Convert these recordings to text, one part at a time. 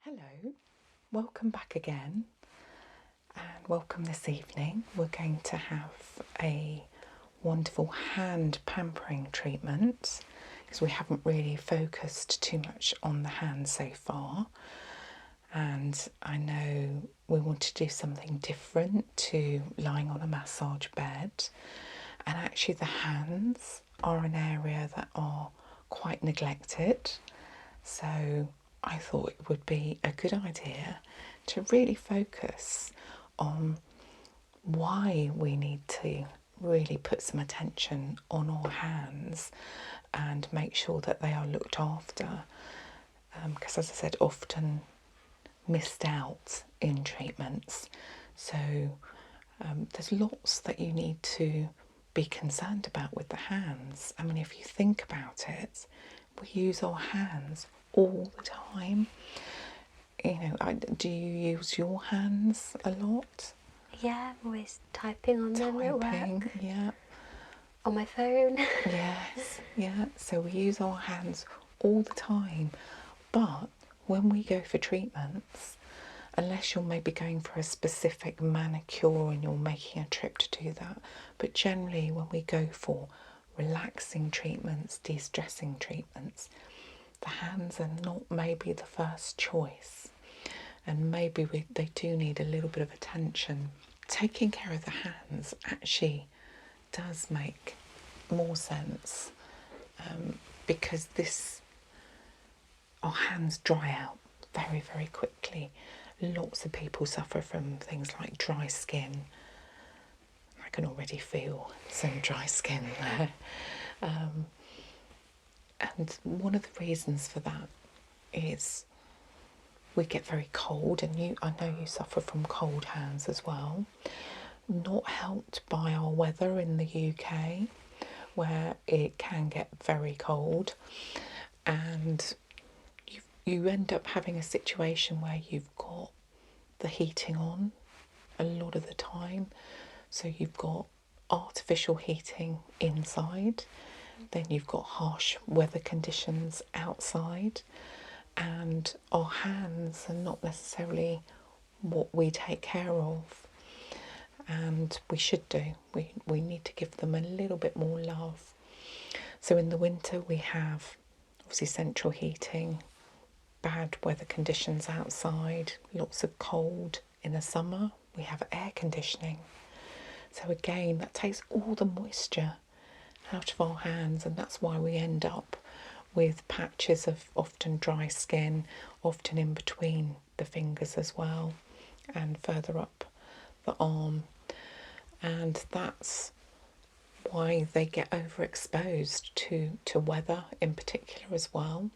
Hello, welcome back again, and welcome this evening. We're going to have a wonderful hand pampering treatment because we haven't really focused too much on the hands so far, and I know we want to do something different to lying on a massage bed, and actually the hands are an area that are quite neglected, so I thought it would be a good idea to really focus on why we need to really put some attention on our hands and make sure that they are looked after, because as I said, often missed out in treatments. So there's lots that you need to be concerned about with the hands. I mean, if you think about it, we use our hands all the time. You know, do you use your hands a lot? Yeah, I'm always typing on them at work. Yeah. On my phone. Yes, yeah. So we use our hands all the time. But when we go for treatments, unless you're maybe going for a specific manicure and you're making a trip to do that, but generally when we go for relaxing treatments, de-stressing treatments, the hands are not maybe the first choice, and maybe they do need a little bit of attention. Taking care of the hands actually does make more sense, because our hands dry out very, very quickly. Lots of people suffer from things like dry skin. I can already feel some dry skin there. And one of the reasons for that is we get very cold, and I know you suffer from cold hands as well. Not helped by our weather in the UK, where it can get very cold, and you end up having a situation where you've got the heating on a lot of the time. So you've got artificial heating inside, then you've got harsh weather conditions outside, and our hands are not necessarily what we take care of, and we should do. We need to give them a little bit more love. So in the winter we have obviously central heating, bad weather conditions outside, lots of cold. In the summer we have air conditioning. So again, that takes all the moisture out of our hands, and that's why we end up with patches of often dry skin, often in between the fingers as well, and further up the arm. And that's why they get overexposed to weather in particular as well.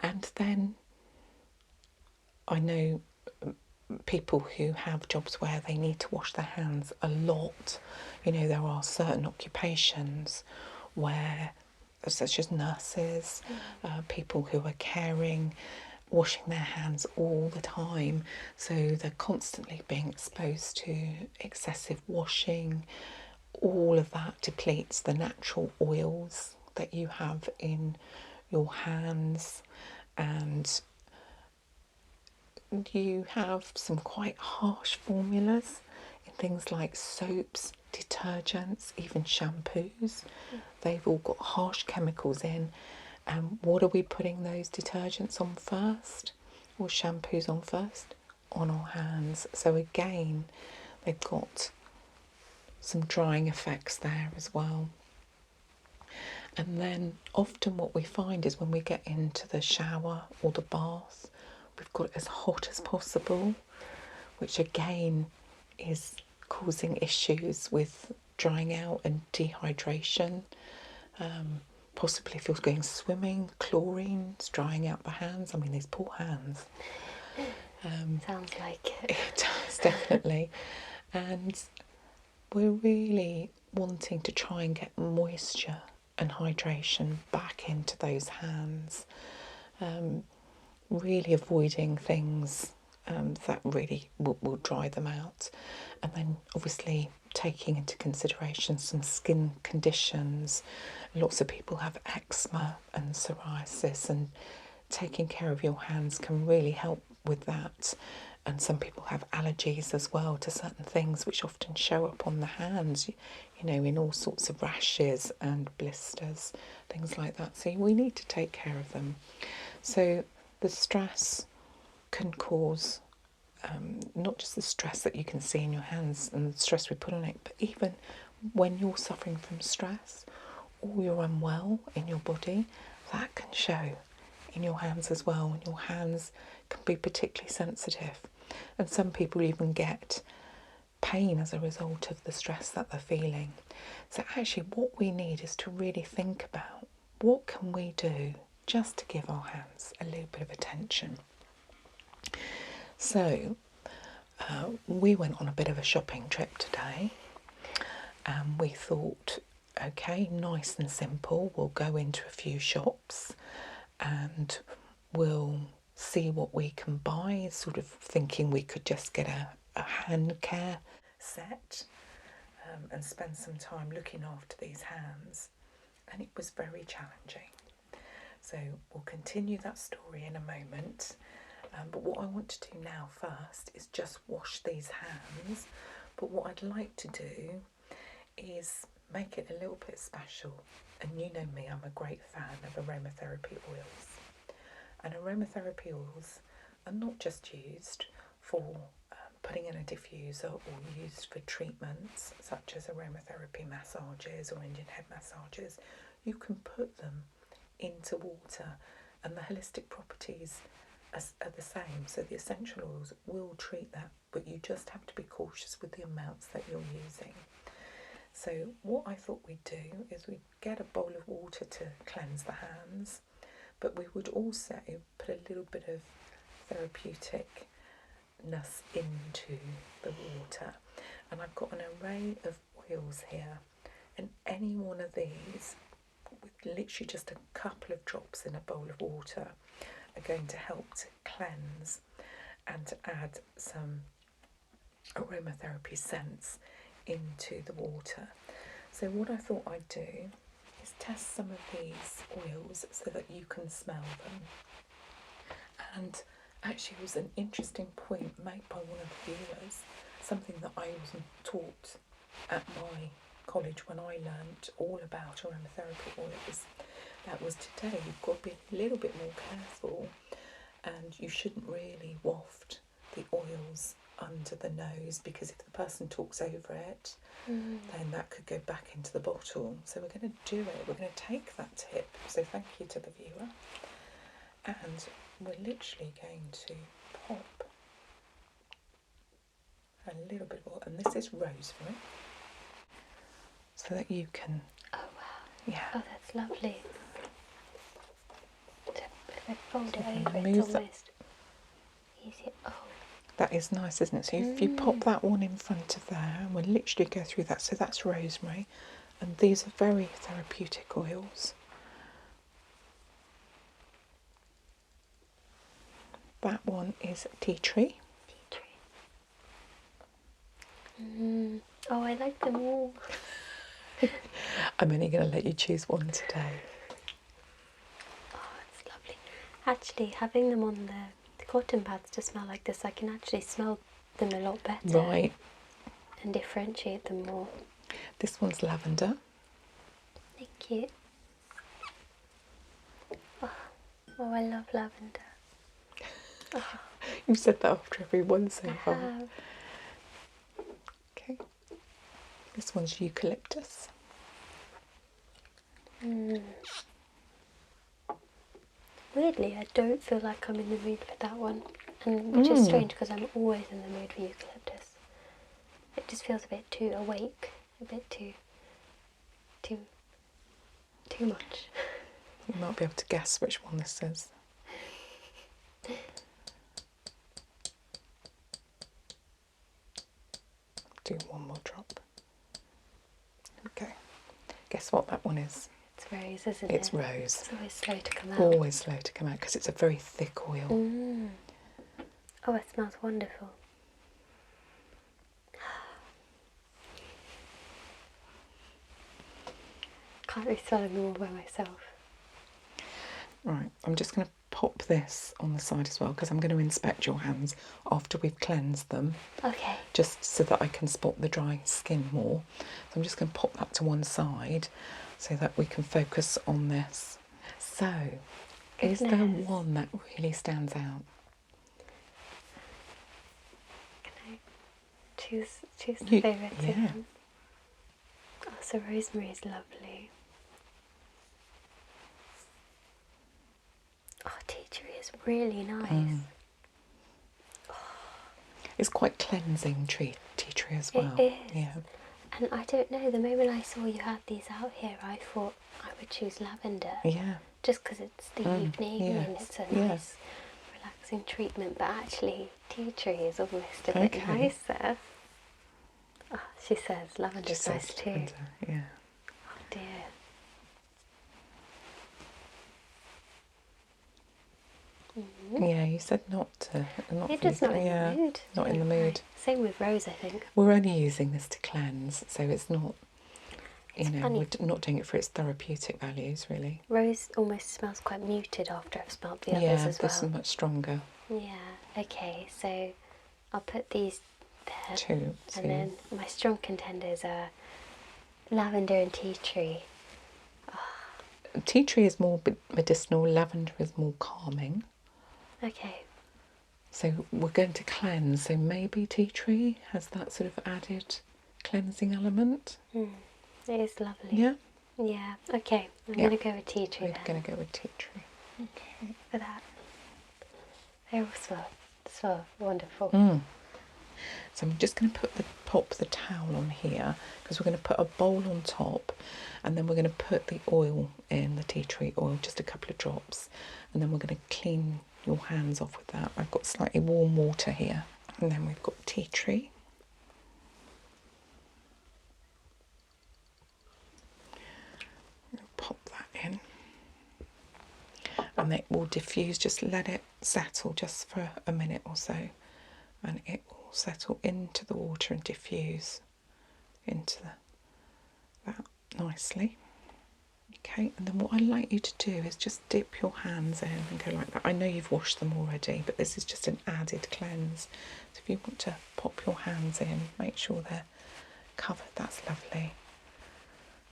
And then I know people who have jobs where they need to wash their hands a lot. You know, there are certain occupations where, such as nurses, people who are caring, washing their hands all the time, so they're constantly being exposed to excessive washing. All of that depletes the natural oils that you have in your hands, and you have some quite harsh formulas in things like soaps, detergents, even shampoos. They've all got harsh chemicals in. And what are we putting those detergents on first, or shampoos on first? On our hands. So again, they've got some drying effects there as well. And then often what we find is when we get into the shower or the bath, we've got it as hot as possible, which again is causing issues with drying out and dehydration. Possibly if you're going swimming, chlorine's drying out the hands. I mean, these poor hands. Sounds like it. It does, definitely. And we're really wanting to try and get moisture and hydration back into those hands. Really avoiding things that really will dry them out. And then obviously taking into consideration some skin conditions. Lots of people have eczema and psoriasis, and taking care of your hands can really help with that. And some people have allergies as well to certain things, which often show up on the hands, in all sorts of rashes and blisters, things like that. So we need to take care of them. So the stress can cause not just the stress that you can see in your hands and the stress we put on it, but even when you're suffering from stress or you're unwell in your body, that can show in your hands as well. And your hands can be particularly sensitive. And some people even get pain as a result of the stress that they're feeling. So actually what we need is to really think about what can we do just to give our hands a little bit of attention. So we went on a bit of a shopping trip today, and we thought, okay, nice and simple, we'll go into a few shops and we'll see what we can buy, sort of thinking we could just get a hand care set and spend some time looking after these hands. And it was very challenging. So we'll continue that story in a moment. But what I want to do now first is just wash these hands. But what I'd like to do is make it a little bit special. And you know me, I'm a great fan of aromatherapy oils. And aromatherapy oils are not just used for putting in a diffuser or used for treatments such as aromatherapy massages or Indian head massages. You can put them into water and the holistic properties are the same. So the essential oils will treat that, but you just have to be cautious with the amounts that you're using. So what I thought we'd do is we'd get a bowl of water to cleanse the hands, but we would also put a little bit of therapeuticness into the water. And I've got an array of oils here, and any one of these, with literally just a couple of drops in a bowl of water, are going to help to cleanse and to add some aromatherapy scents into the water. So what I thought I'd do is test some of these oils so that you can smell them. And actually it was an interesting point made by one of the viewers, something that I wasn't taught at my college when I learnt all about aromatherapy oils. That was today you've got to be a little bit more careful, and you shouldn't really waft the oils under the nose, because if the person talks over it, then that could go back into the bottle. So we're going to do it, we're going to take that tip, so thank you to the viewer, and we're literally going to pop a little bit of oil, and this is rosemary, so that you can... Oh wow. Yeah. Oh, that's lovely. If I fold it over, move it's almost easier. Oh. That is nice, isn't it? So if you pop that one in front of there, and we'll literally go through that. So that's rosemary, and these are very therapeutic oils. That one is tea tree. Tea tree. Oh, I like them all. I'm only going to let you choose one today. Oh, it's lovely. Actually, having them on the cotton pads to smell like this, I can actually smell them a lot better. Right. And differentiate them more. This one's lavender. Thank you. Oh, I love lavender. Oh, You've said that after every one so far. have. Okay. This one's eucalyptus. Weirdly, I don't feel like I'm in the mood for that one, and which is strange because I'm always in the mood for eucalyptus. It just feels a bit too awake, a bit too much. You might be able to guess which one this is. Do one more drop. Okay. Guess what that one is? It's rose, isn't it? It's rose. It's always slow to come out. Always slow to come out because it's a very thick oil. Oh, it smells wonderful. Can't be smelling them all by myself. Right, I'm just going to pop this on the side as well, because I'm going to inspect your hands after we've cleansed them. Okay. Just so that I can spot the dry skin more. So I'm just going to pop that to one side so that we can focus on this. So, is there one that really stands out? Can I choose the favourites yeah. again? Oh, so rosemary is lovely. Oh, tea tree is really nice. It's quite cleansing tea tree as well. It is. Yeah. And I don't know, the moment I saw you had these out here, I thought I would choose lavender. Yeah. Just because it's the evening and it's a nice, relaxing treatment. But actually, tea tree is almost a bit nicer. Oh, she says lavender's nice too. Lavender, yeah. Oh dear. Yeah, you said not to. You're just not in the mood. Not in the mood. Right. Same with rose, I think. We're only using this to cleanse, so it's not, It's funny. we're not doing it for its therapeutic values, really. Rose almost smells quite muted after I've smelled the others as well. Yeah, this is much stronger. Yeah, okay, so I'll put these there. Two. And then my strong contenders are lavender and tea tree. Tea tree is more medicinal, lavender is more calming. Okay. So we're going to cleanse, so maybe tea tree has that sort of added cleansing element. It is lovely. Yeah? Yeah, okay. I'm going to go with tea tree. We're going to go with tea tree. Okay. For that. They all smell wonderful. So I'm just going to pop the towel on here, because we're going to put a bowl on top, and then we're going to put the oil in, the tea tree oil, just a couple of drops, and then we're going to clean your hands off with that. I've got slightly warm water here, and then we've got tea tree. Pop that in, and it will diffuse. Just let it settle just for a minute or so, and it will settle into the water and diffuse into that nicely. Okay, and then what I'd like you to do is just dip your hands in and go like that. I know you've washed them already, but this is just an added cleanse. So if you want to pop your hands in, make sure they're covered. That's lovely.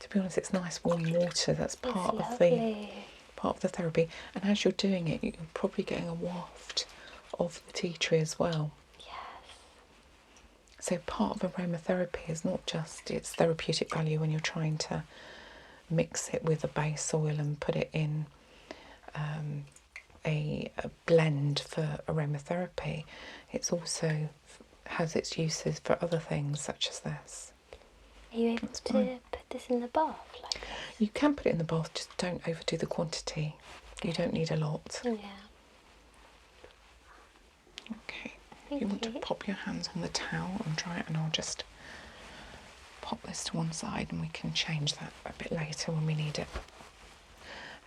To be honest, it's nice warm water. That's part of the therapy. And as you're doing it, you're probably getting a waft of the tea tree as well. So part of aromatherapy is not just its therapeutic value when you're trying to mix it with a base oil and put it in a blend for aromatherapy. It's also has its uses for other things such as this. Are you able to put this in the bath like this? You can put it in the bath, just don't overdo the quantity. You don't need a lot. Yeah. Okay. You want to pop your hands on the towel and dry it, and I'll just pop this to one side and we can change that a bit later when we need it.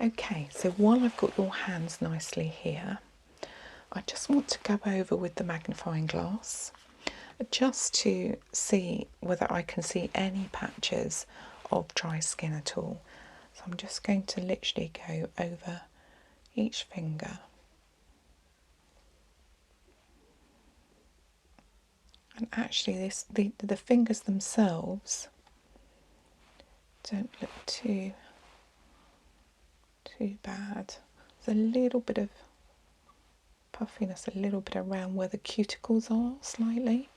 Okay, so while I've got your hands nicely here, I just want to go over with the magnifying glass just to see whether I can see any patches of dry skin at all. So I'm just going to literally go over each finger. And actually the fingers themselves don't look too bad. There's a little bit of puffiness, a little bit around where the cuticles are slightly.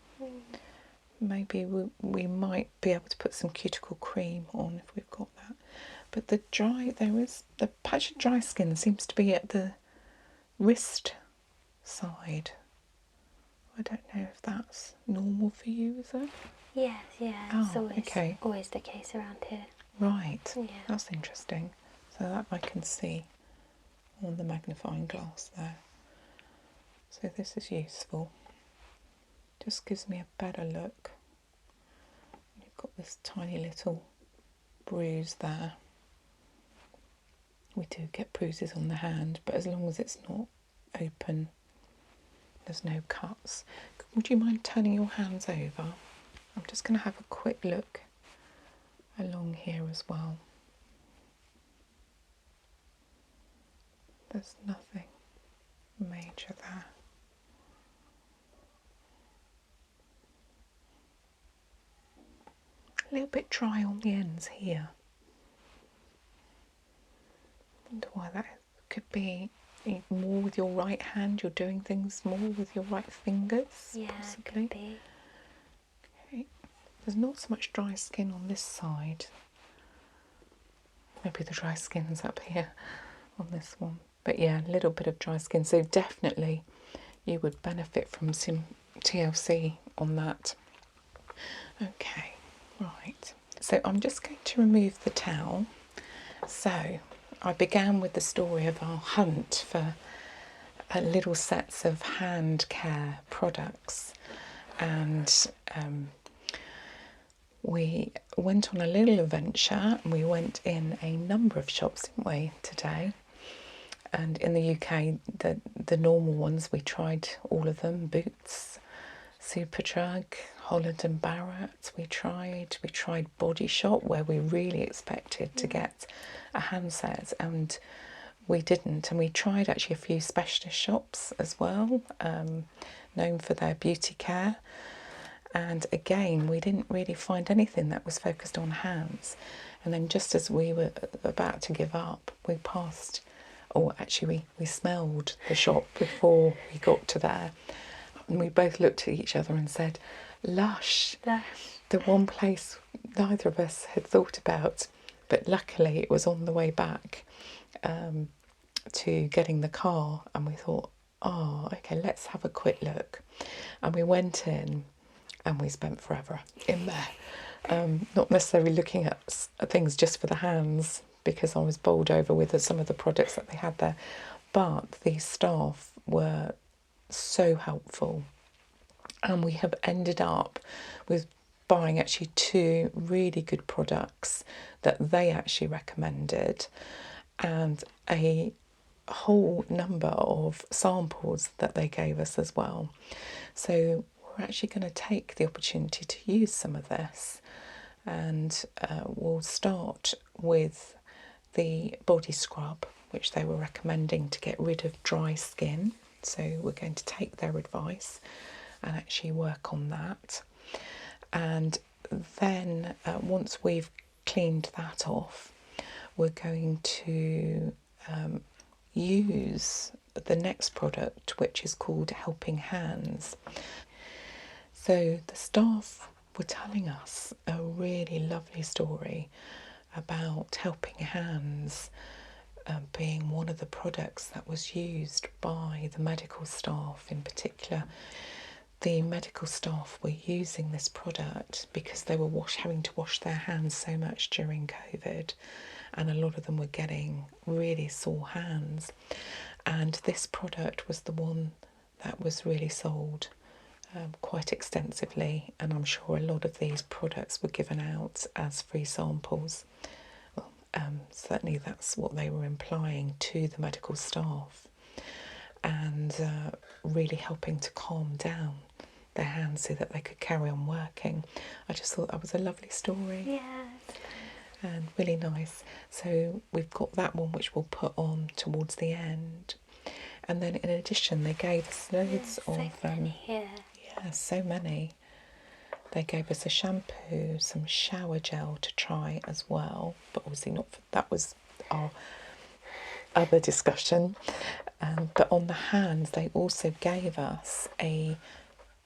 Maybe we might be able to put some cuticle cream on if we've got that. But the patch of dry skin seems to be at the wrist side. I don't know if that's normal for you, is it? Yes, yeah, it's always the case around here. Right, Yeah. That's interesting. So that I can see on the magnifying glass there. So this is useful. Just gives me a better look. You've got this tiny little bruise there. We do get bruises on the hand, but as long as it's not open, there's no cuts. Would you mind turning your hands over? I'm just going to have a quick look along here as well. There's nothing. major there. A little bit dry on the ends here. Wonder why that could be. More with your right hand, you're doing things more with your right fingers, Yeah, possibly. could be. Okay. There's not so much dry skin on this side. Maybe the dry skin's up here on this one. But yeah, a little bit of dry skin. So definitely you would benefit from some TLC on that. Okay, right. So I'm just going to remove the towel. So I began with the story of our hunt for little sets of hand care products, and we went on a little adventure, and we went in a number of shops, didn't we, today? And in the UK, the normal ones, we tried all of them: Boots, Superdrug, Holland and Barrett. We tried Body Shop, where we really expected to get a handset, and we didn't. And we tried actually a few specialist shops as well, known for their beauty care. And again, we didn't really find anything that was focused on hands. And then just as we were about to give up, we passed, or actually we smelled the shop before we got to there. And we both looked at each other and said, Lush. Lush. The one place neither of us had thought about. But luckily it was on the way back to getting the car, and we thought, oh, okay, let's have a quick look. And we went in and we spent forever in there. Not necessarily looking at things just for the hands, because I was bowled over with some of the products that they had there. But the staff were so helpful. And we have ended up with buying actually 2 really good products that they actually recommended, and a whole number of samples that they gave us as well. So we're actually going to take the opportunity to use some of this, and we'll start with the body scrub, which they were recommending to get rid of dry skin. So we're going to take their advice and actually work on that. And then once we've cleaned that off, we're going to use the next product, which is called Helping Hands. So the staff were telling us a really lovely story about Helping Hands being one of the products that was used by the medical staff. In particular, the medical staff were using this product because they were having to wash their hands so much during COVID, and a lot of them were getting really sore hands. And this product was the one that was really sold quite extensively, and I'm sure a lot of these products were given out as free samples. Well, certainly that's what they were implying to the medical staff, and really helping to calm down their hands so that they could carry on working. I just thought that was a lovely story. Yes. And really nice. So we've got that one which we'll put on towards the end. And then in addition, they gave us loads of yeah, so many. They gave us a shampoo, some shower gel to try as well, but obviously not for, that was our other discussion. But on the hands, they also gave us a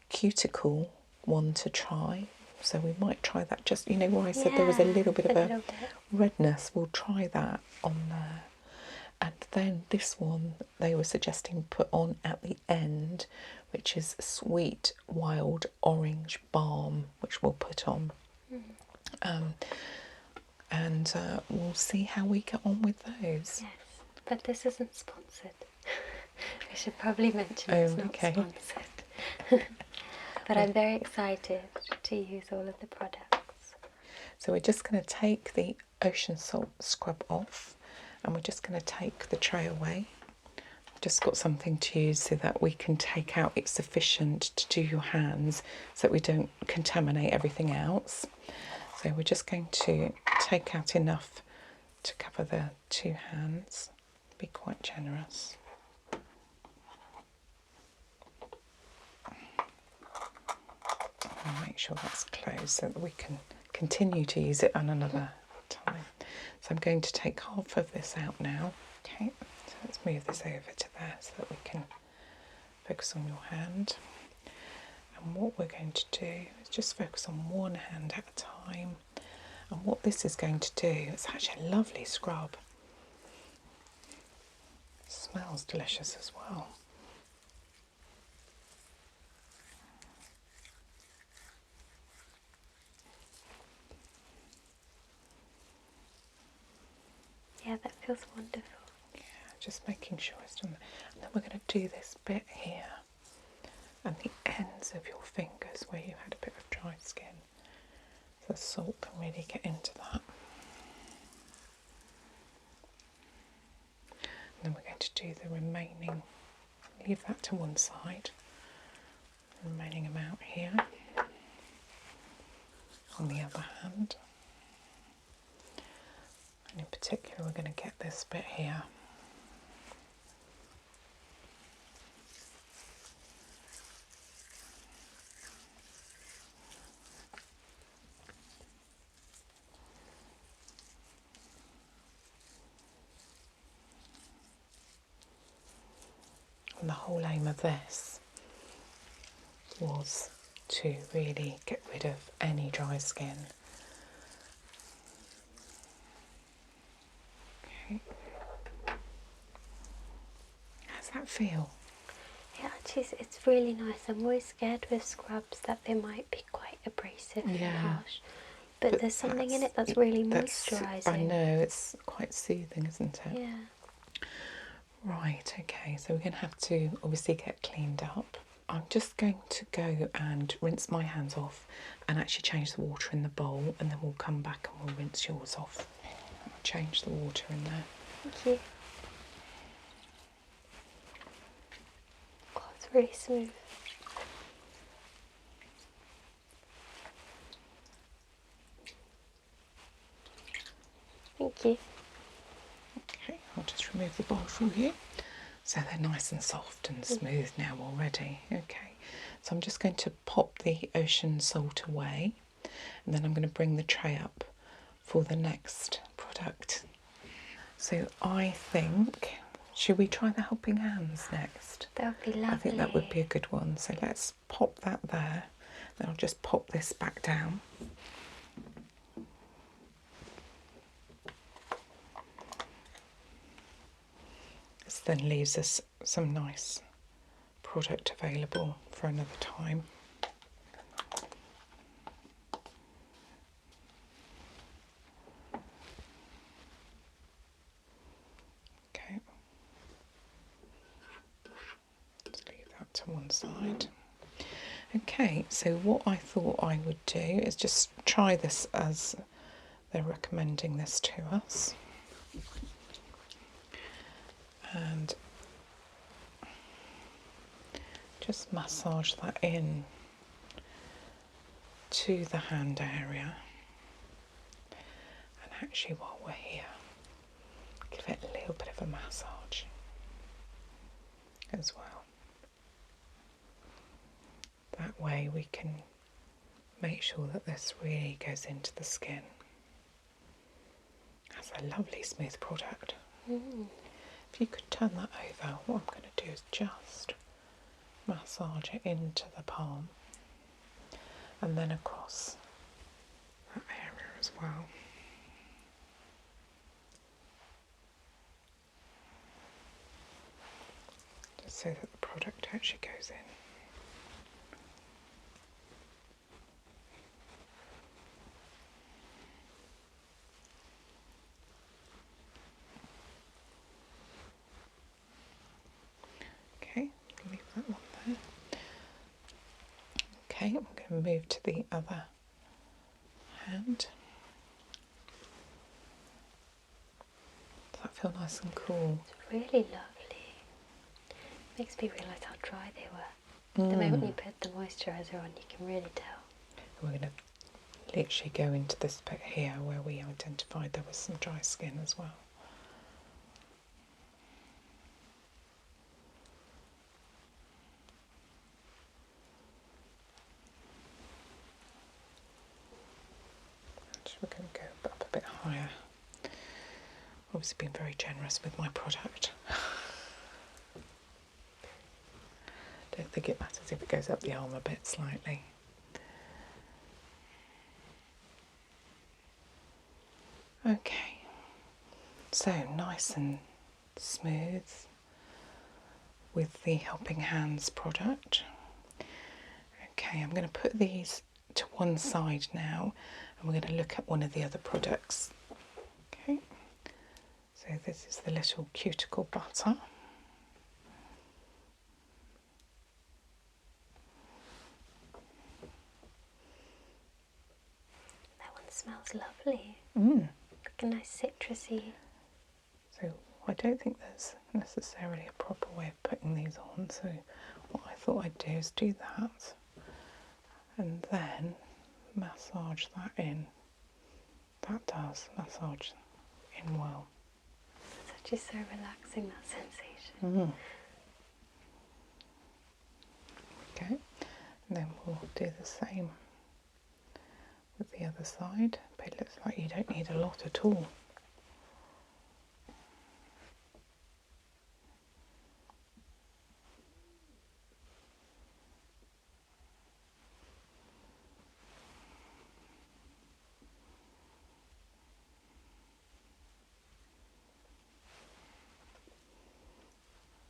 cuticle one to try. So we might try that, just, you know, where I said there was a little bit of a redness. We'll try that on there. And then this one they were suggesting put on at the end, which is Sweet Wild Orange Balm, which we'll put on. And we'll see how we get on with those. Yes, but this isn't sponsored. I should probably mention it's not sponsored. But I'm very excited to use all of the products. So we're just going to take the ocean salt scrub off, and we're just going to take the tray away. I've just got something to use so that we can take out, it's sufficient to do your hands so that we don't contaminate everything else. So we're just going to take out enough to cover the 2 hands. Be quite generous. sure that's closed so that we can continue to use it on another time. So I'm going to take half of this out now. Okay, so let's move this over to there so that we can focus on your hand. And what we're going to do is just focus on one hand at a time. And what this is going to do, it's actually a lovely scrub. It smells delicious as well. Yeah, that feels wonderful. Yeah, just making sure it's done. And then we're going to do this bit here and the ends of your fingers where you had a bit of dry skin. So the salt can really get into that. And then we're going to do the remaining, leave that to one side, the remaining amount here on the other hand. And in particular we're going to get this bit here. And the whole aim of this was to really get rid of any dry skin. Okay. How's that feel? Yeah, actually, it's really nice. I'm always scared with scrubs that they might be quite abrasive and harsh. But there's something in it that's really moisturising. I know, it's quite soothing, isn't it? Yeah. Right, okay, so we're going to have to obviously get cleaned up. I'm just going to go and rinse my hands off and actually change the water in the bowl, and then we'll come back and we'll rinse yours off. I'll change the water in there. Thank you. Oh, it's really smooth. Thank you. Okay, I'll just remove the bowl from you. So they're nice and soft and smooth now already. Okay, so I'm just going to pop the ocean salt away, and then I'm going to bring the tray up for the next product. So I think, should we try the helping hands next? That would be lovely. I think that would be a good one. So let's pop that there. Then I'll just pop this back down. This then leaves us some nice product available for another time. Okay, let's leave that to one side. Okay, so what I thought I would do is just try this as they're recommending this to us. And just massage that in to the hand area. And actually while we're here, give it a little bit of a massage as well. That way we can make sure that this really goes into the skin. That's a lovely smooth product. If you could turn that over, what I'm going to do is just massage it into the palm and then across that area as well. Just so that the product actually goes in. Okay, leave that one there. Okay, I'm going to move to the other hand. Does that feel nice and cool? It's really lovely. Makes me realise how dry they were. The moment you put the moisturiser on, you can really tell. We're going to literally go into this bit here where we identified there was some dry skin as well. obviously been very generous with my product. Don't think it matters if it goes up the arm a bit slightly. Okay, so nice and smooth with the Helping Hands product. Okay, I'm going to put these to one side now and we're going to look at one of the other products. Okay, so this is the little cuticle butter. That one smells lovely. Like a nice citrusy. So I don't think there's necessarily a proper way of putting these on, so what I thought I'd do is do that and then massage that in. That does massage in well. It's actually so relaxing, that sensation. Okay, and then we'll do the same with the other side, but it looks like you don't need a lot at all.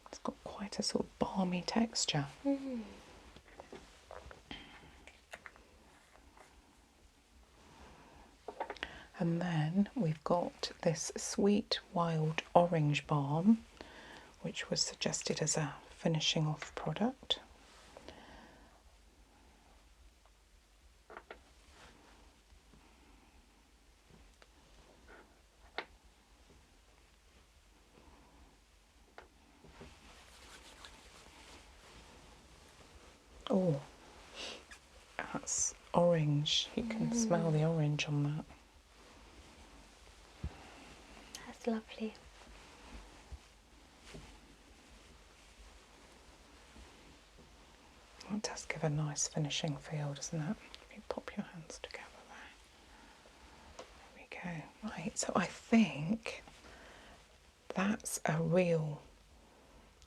It's got quite a sort of balmy texture. And then we've got this sweet wild orange balm, which was suggested as a finishing off product. Oh, that's orange. You can smell the orange on that. That's lovely. It does give a nice finishing feel, doesn't it? You pop your hands together there. There we go. Right, so I think that's a real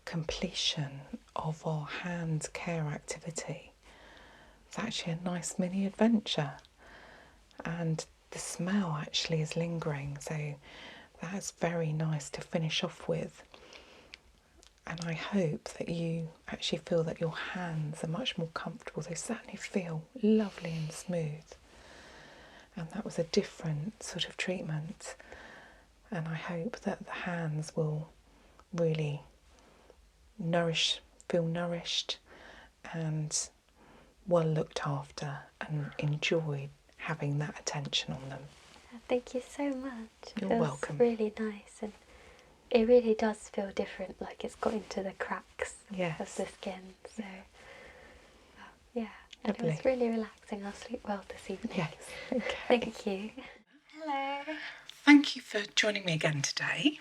completion of our hand care activity. It's actually a nice mini adventure, and the smell actually is lingering, so that's very nice to finish off with. And I hope that you actually feel that your hands are much more comfortable. They certainly feel lovely and smooth. And that was a different sort of treatment. And I hope that the hands will really feel nourished and well looked after and enjoy having that attention on them. Thank you so much. You're Feels welcome. really nice, and it really does feel different, like it's got into the cracks Yes. of the skin. So yeah, and Lovely. it was really relaxing. I'll sleep well this evening. Yes. Okay. Thank you. Hello. Thank you for joining me again today.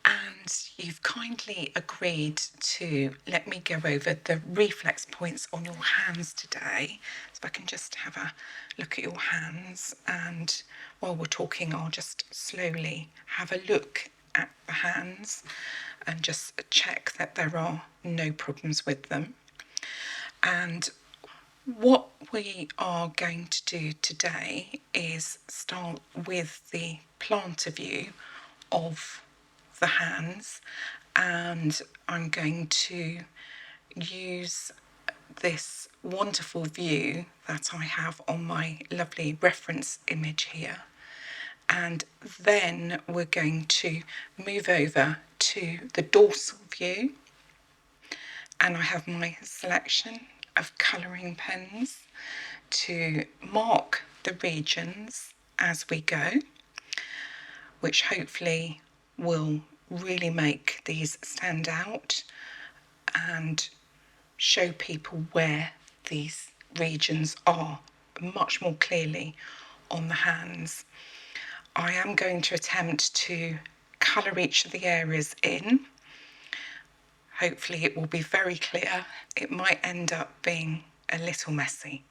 And you've kindly agreed to let me go over the reflex points on your hands today. So if I can just have a look at your hands, and while we're talking, I'll just slowly have a look at the hands and just check that there are no problems with them. And what we are going to do today is start with the plantar view of the hands, and I'm going to use this wonderful view that I have on my lovely reference image here, and then we're going to move over to the dorsal view, and I have my selection of colouring pens to mark the regions as we go, which hopefully will really make these stand out and show people where these regions are much more clearly on the hands. I am going to attempt to colour each of the areas in. Hopefully it will be very clear. It might end up being a little messy,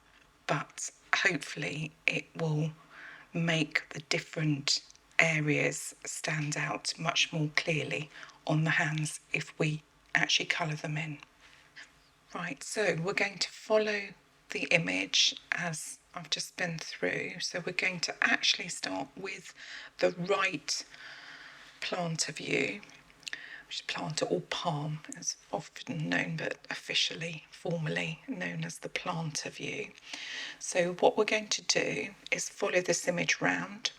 but hopefully it will make the different areas stand out much more clearly on the hands if we actually colour them in. Right, so we're going to follow the image as I've just been through. So we're going to actually start with the right plantar view, which is plantar or palm. It's often known, but officially, formally known as the plantar view. So what we're going to do is follow this image round,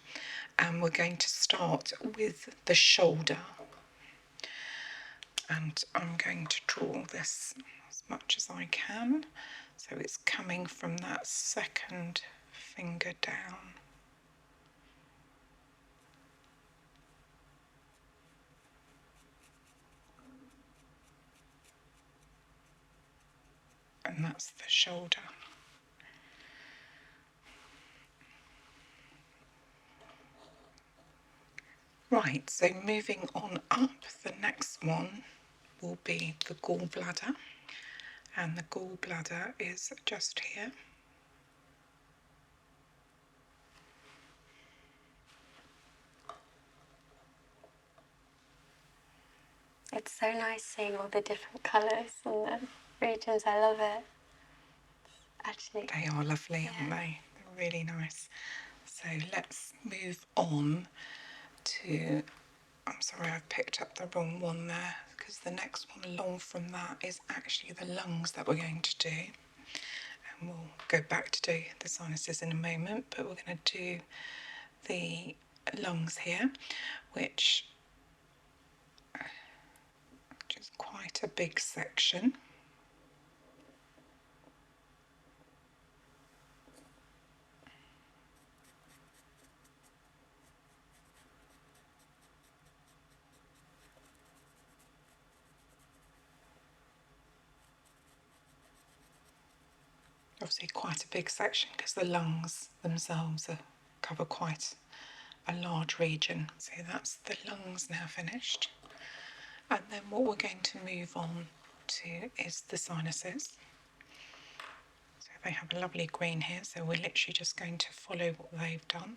and we're going to start with the shoulder. And I'm going to draw this as much as I can. So it's coming from that second finger down. And that's the shoulder. Right, so moving on up, the next one will be the gallbladder. And the gallbladder is just here. It's so nice seeing all the different colours and the regions. I love it. Actually, They are lovely, aren't they? They're really nice. So let's move on to, I'm sorry, I've picked up the wrong one there, because the next one along from that is actually the lungs that we're going to do. And we'll go back to do the sinuses in a moment, but we're going to do the lungs here, which is quite a big section. Obviously quite a big section because the lungs themselves cover quite a large region. So that's the lungs now finished. And then what we're going to move on to is the sinuses. So they have a lovely green here, so we're literally just going to follow what they've done.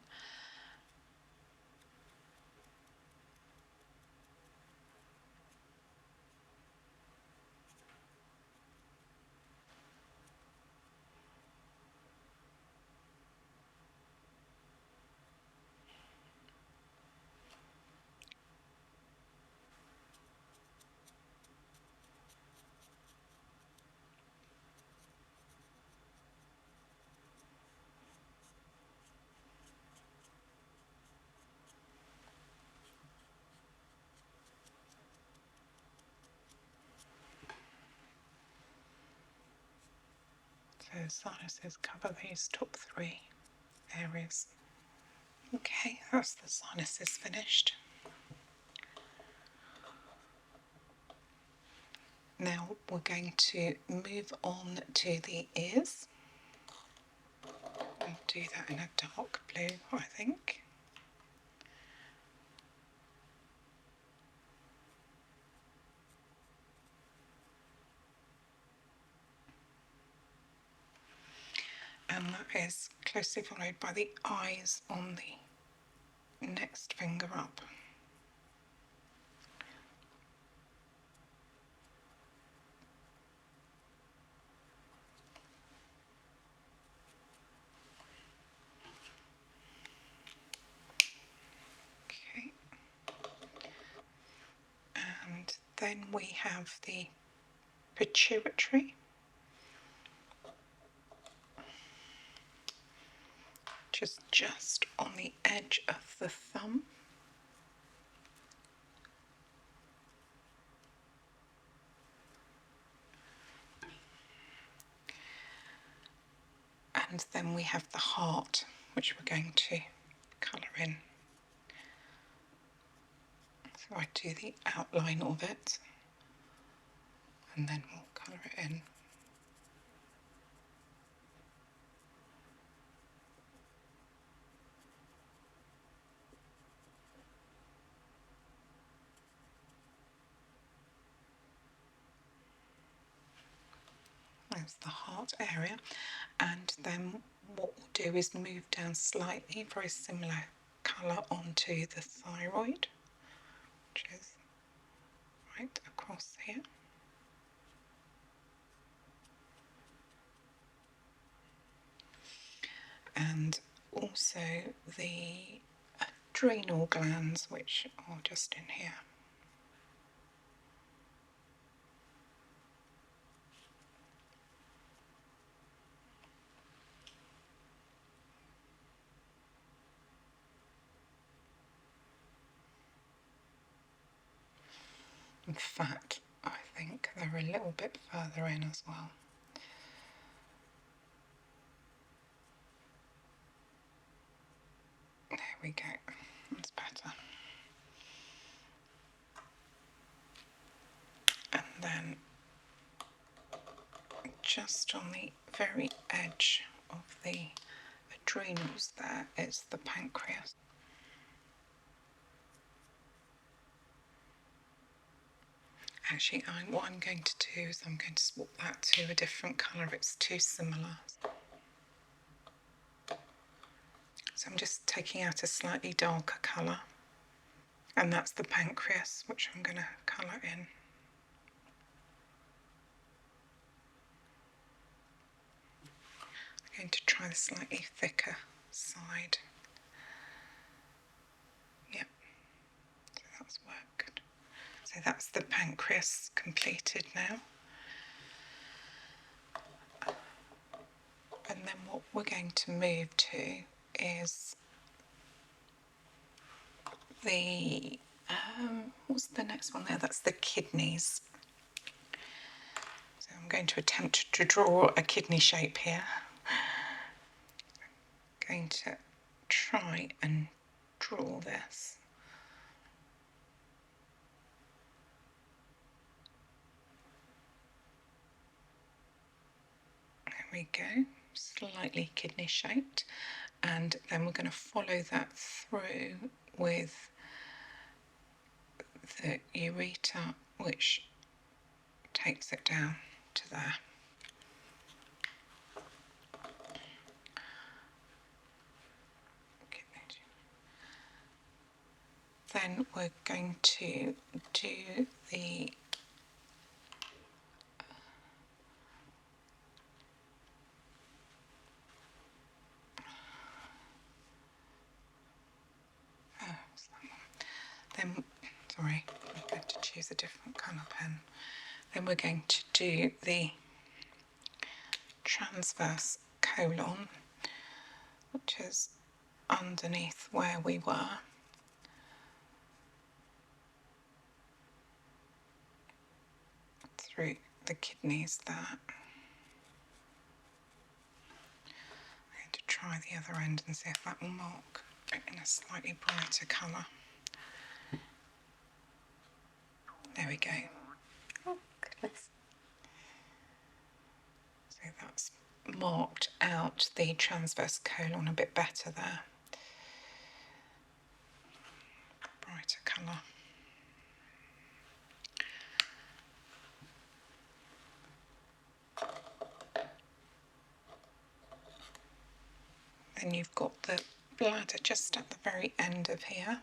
So sinuses cover these top three areas. Okay, that's the sinuses finished. Now we're going to move on to the ears. I'll do that in a dark blue, I think. And that is closely followed by the eyes on the next finger up. Okay. And then we have the pituitary, which is just on the edge of the thumb. And then we have the heart, which we're going to colour in. So I do the outline of it, and then we'll colour it in. That's the heart area, and then what we'll do is move down slightly, very similar colour onto the thyroid, which is right across here. And also the adrenal glands, which are just in here. In fact, I think they're a little bit further in as well. There we go, that's better. And then just on the very edge of the adrenals there is the pancreas. Actually, what I'm going to do is I'm going to swap that to a different colour. It's too similar. So I'm just taking out a slightly darker colour. And that's the pancreas, which I'm going to colour in. I'm going to try the slightly thicker side. Yep, so that's worked. So that's the pancreas completed now. And then what we're going to move to is the, what's the next one there? That's the kidneys. So I'm going to attempt to draw a kidney shape here. I'm going to try and draw this. There we go, slightly kidney shaped. And then we're going to follow that through with the ureter, which takes it down to there. Then we're going to do the sorry, I'm going to choose a different colour pen. Then we're going to do the transverse colon, which is underneath where we were. Through the kidneys there. I'm going to try the other end and see if that will mark in a slightly brighter colour. There we go. Oh, goodness. So that's marked out the transverse colon a bit better there. Brighter colour. Then you've got the bladder just at the very end of here.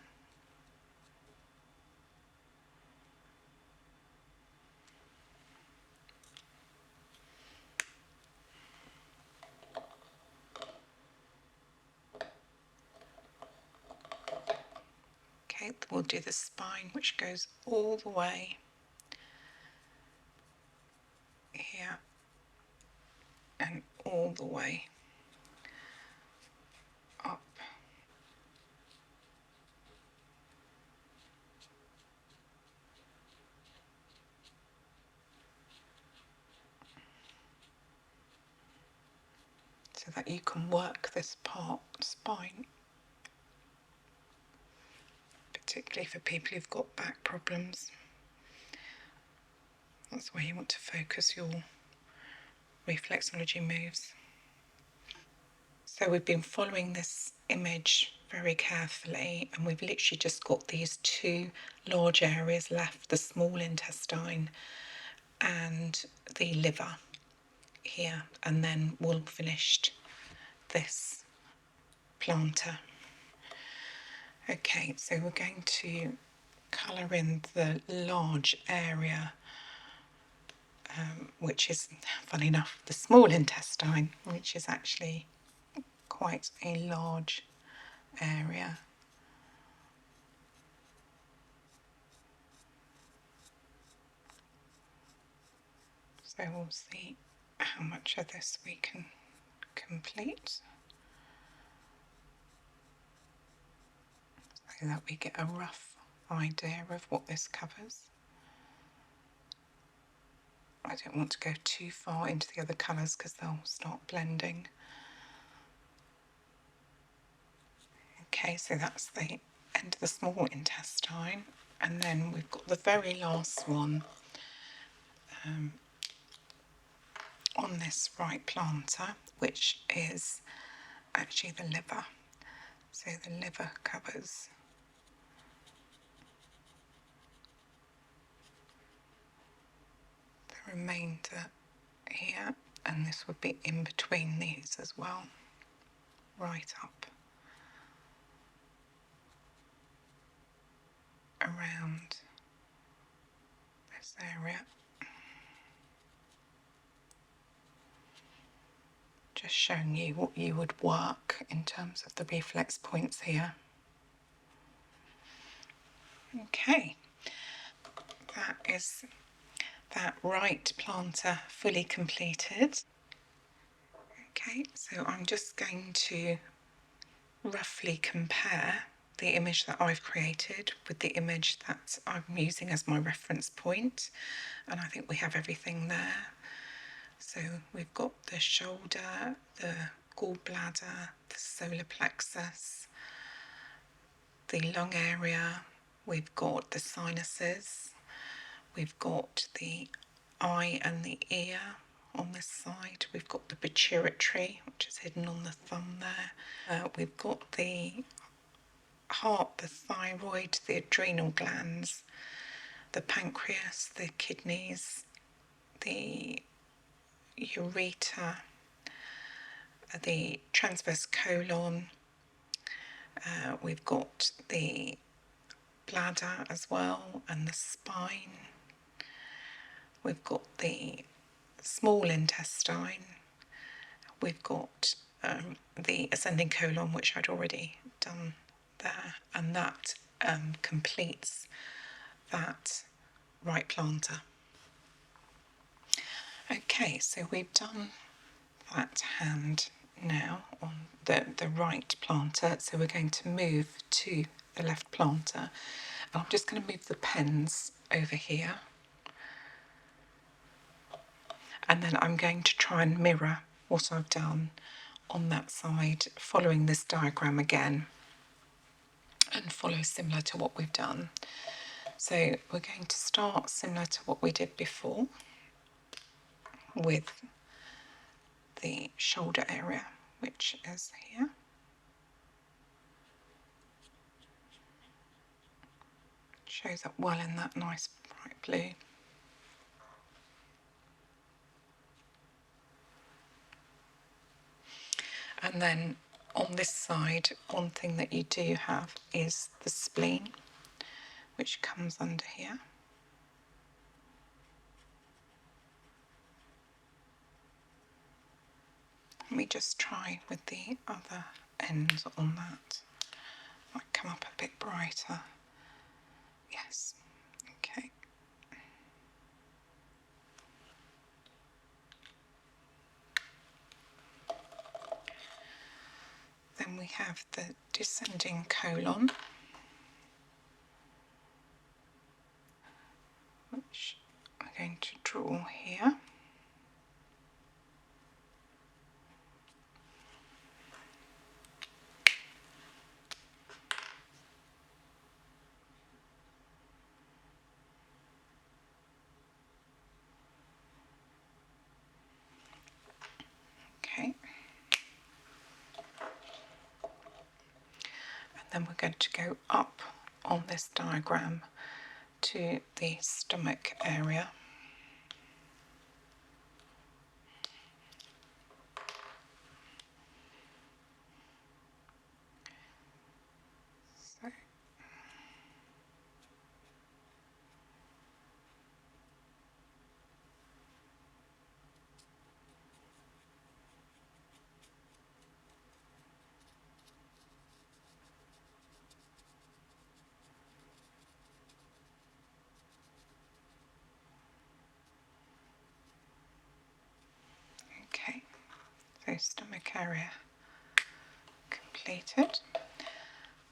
Okay, we'll do the spine, which goes all the way here and all the way up. So that you can work this part, spine, particularly for people who've got back problems. That's where you want to focus your reflexology moves. So we've been following this image very carefully, and we've literally just got these two large areas left, the small intestine and the liver here, and then we'll finished this plantar. Okay, so we're going to colour in the large area, which is, funny enough, the small intestine, which is actually quite a large area. So we'll see how much of this we can complete so that we get a rough idea of what this covers. I don't want to go too far into the other colours because they'll start blending. Okay, so that's the end of the small intestine, and then we've got the very last one on this right plantar, which is actually the liver. So the liver covers the remainder here, and this would be in between these as well, right up around this area. Just showing you what you would work in terms of the reflex points here. Okay, that is that right plantar fully completed. Okay, so I'm just going to roughly compare the image that I've created with the image that I'm using as my reference point, and I think we have everything there. So we've got the shoulder, the gallbladder, the solar plexus, the lung area, we've got the sinuses, we've got the eye and the ear on this side, we've got the pituitary, which is hidden on the thumb there, we've got the heart, the thyroid, the adrenal glands, the pancreas, the kidneys, the ureter, the transverse colon, we've got the bladder as well, and the spine. We've got the small intestine. We've got the ascending colon, which I'd already done there, and that completes that right plantar. Okay, so we've done that hand now on the right plantar, so we're going to move to the left plantar. And I'm just going to move the pens over here, and then I'm going to try and mirror what I've done on that side, following this diagram again, and follow similar to what we've done. So we're going to start similar to what we did before with the shoulder area, which is here. Shows up well in that nice bright blue. And then on this side, one thing that you do have is the spleen, which comes under here. Let me just try with the other end on that. Might come up a bit brighter. Yes, okay. Then we have the descending colon, which I'm going to draw here. Okay. And then we're going to go up on this diagram to the stomach area. So So stomach area completed.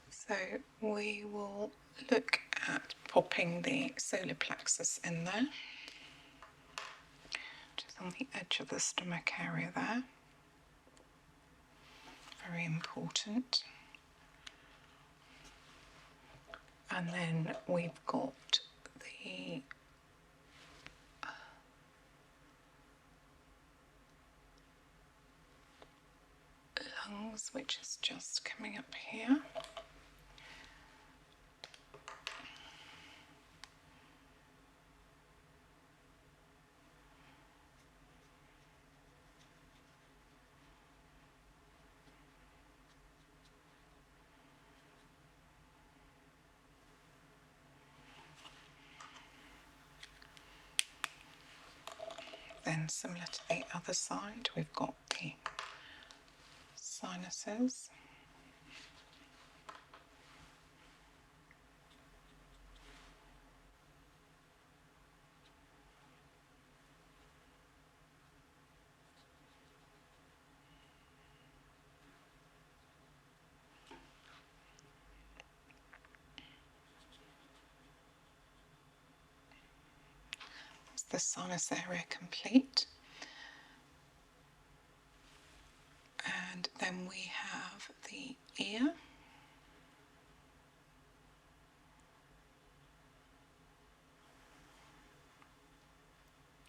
So we will look at popping the solar plexus in there, just on the edge of the stomach area there. Very important. And then we've got the lungs, which is just coming up here. Then similar to the other side, we've got the sinuses. That's the sinus area complete. And then we have the ear.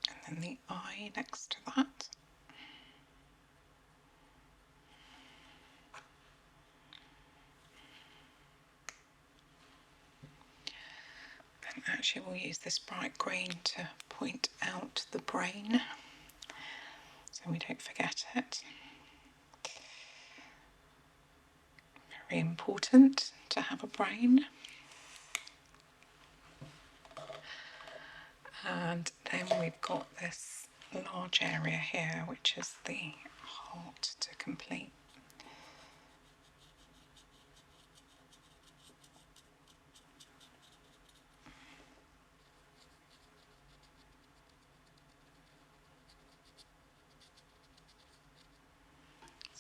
And then the eye next to that. And actually we'll use this bright green to point out the brain, so we don't forget it. Very important to have a brain. And then we've got this large area here, which is the heart to complete.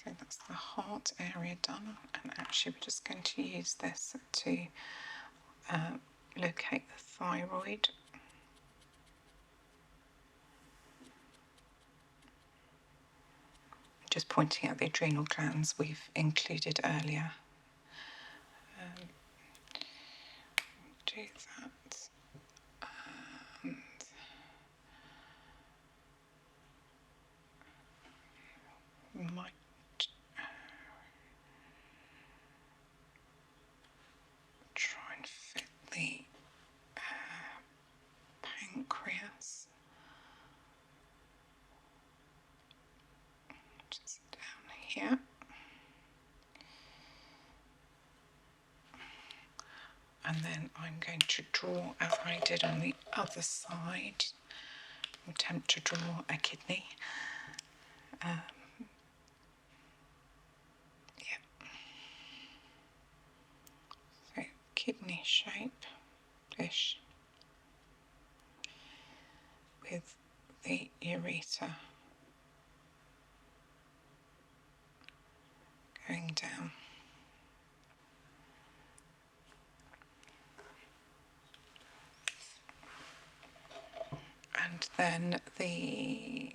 So that's the heart area done, and actually we're just going to use this to locate the thyroid. Just pointing out the adrenal glands we've included earlier. Do that. And might try and fit the pancreas just down here. And then I'm going to draw, as I did on the other side, attempt to draw a kidney. So kidney shape-ish with the ureter going down. And then the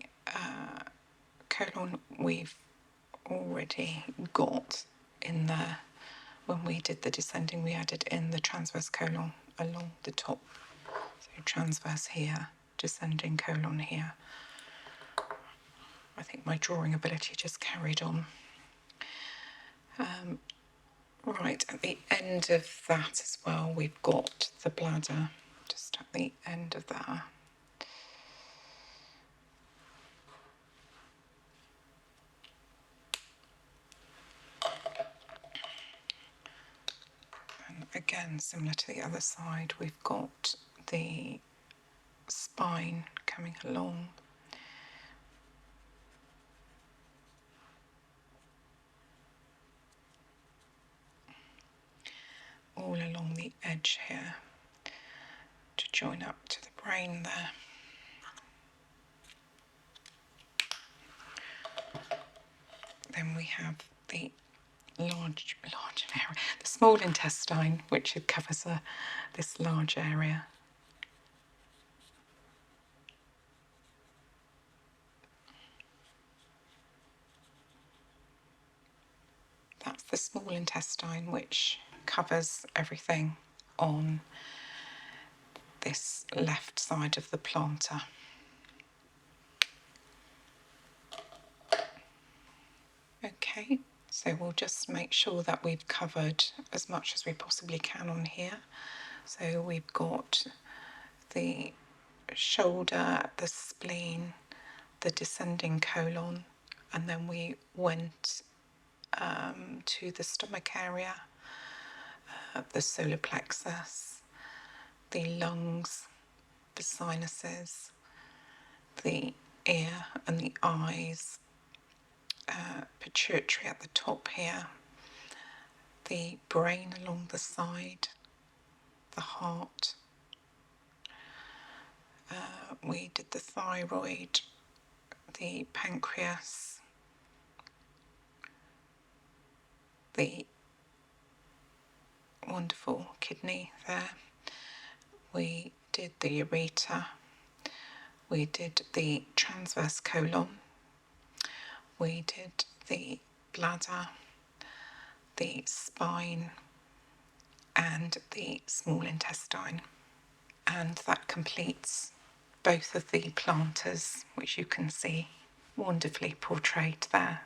colon we've already got in there. When we did the descending, we added in the transverse colon along the top. So transverse here, descending colon here. I think my drawing ability just carried on. Right, at the end of that as well, we've got the bladder, just at the end of that. And again, similar to the other side, we've got the spine coming along. All along the edge here to join up to the brain there. then we have the large area, the small intestine, which covers this large area. That's the small intestine, which covers everything on this left side of the plantar. Okay, so we'll just make sure that we've covered as much as we possibly can on here. So we've got the shoulder, the spleen, the descending colon, and then we went to the stomach area, the solar plexus, the lungs, the sinuses, the ear and the eyes, pituitary at the top here, the brain along the side, the heart. We did the thyroid, the pancreas, the wonderful kidney there. We did the ureter. We did the transverse colon. We did the bladder, the spine, and the small intestine. And that completes both of the plantars, which you can see wonderfully portrayed there.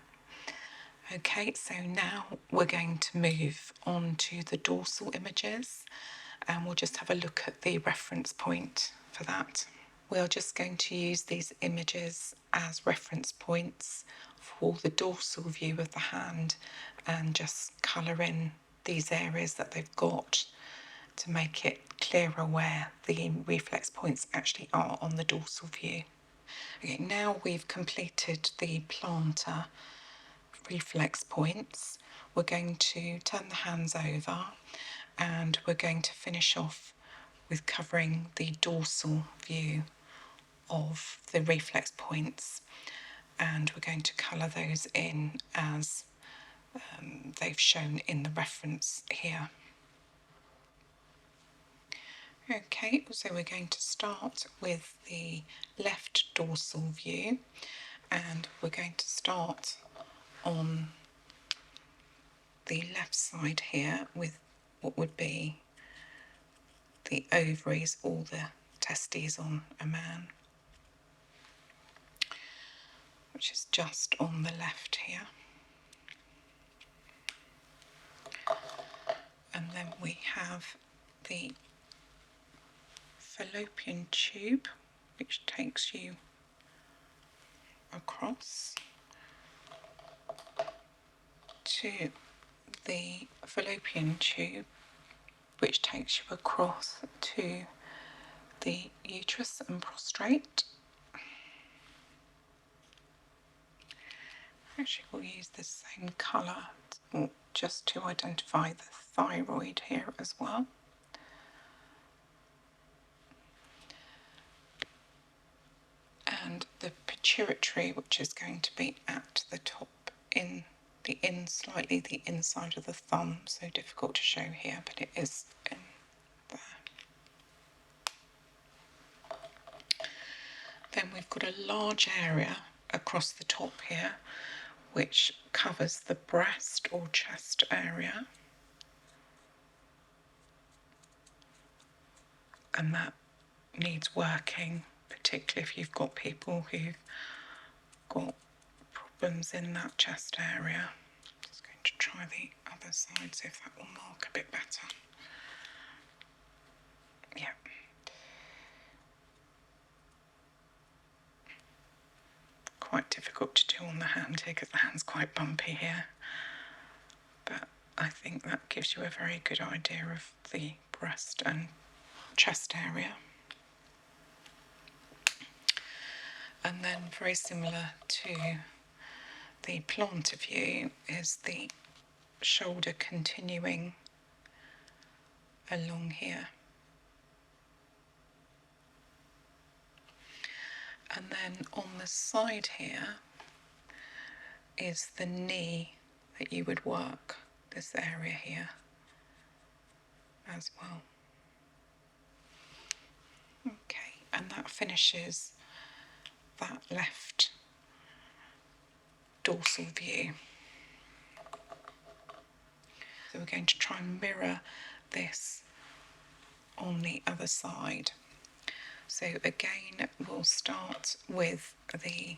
Okay, so now we're going to move on to the dorsal images, and we'll just have a look at the reference point for that. We are just going to use these images as reference points for the dorsal view of the hand and just colour in these areas that they've got to make it clearer where the reflex points actually are on the dorsal view. Okay, now we've completed the plantar reflex points, we're going to turn the hands over and we're going to finish off with covering the dorsal view of the reflex points, and we're going to colour those in as they've shown in the reference here. Okay, so we're going to start with the left dorsal view, and we're going to start on the left side here with what would be the ovaries or the testes on a man, which is just on the left here. And then we have the fallopian tube, which takes you across to the fallopian tube, which takes you across to the uterus and prostrate. Actually, we'll use the same colour just to identify the thyroid here as well. And the pituitary, which is going to be at the top slightly the inside of the thumb, so difficult to show here, but it is in there. Then we've got a large area across the top here, which covers the breast or chest area, and that needs working, particularly if you've got people who've got problems in that chest area. Just going to try the other side, see if that will mark a bit better. Yeah. Quite difficult to do on the hand here because the hand's quite bumpy here. But I think that gives you a very good idea of the breast and chest area. And then very similar to the plantar view is the shoulder continuing along here. And then on the side here, is the knee that you would work this area here as well. Okay, and that finishes that left dorsal view. So we're going to try and mirror this on the other side. So again, we'll start with the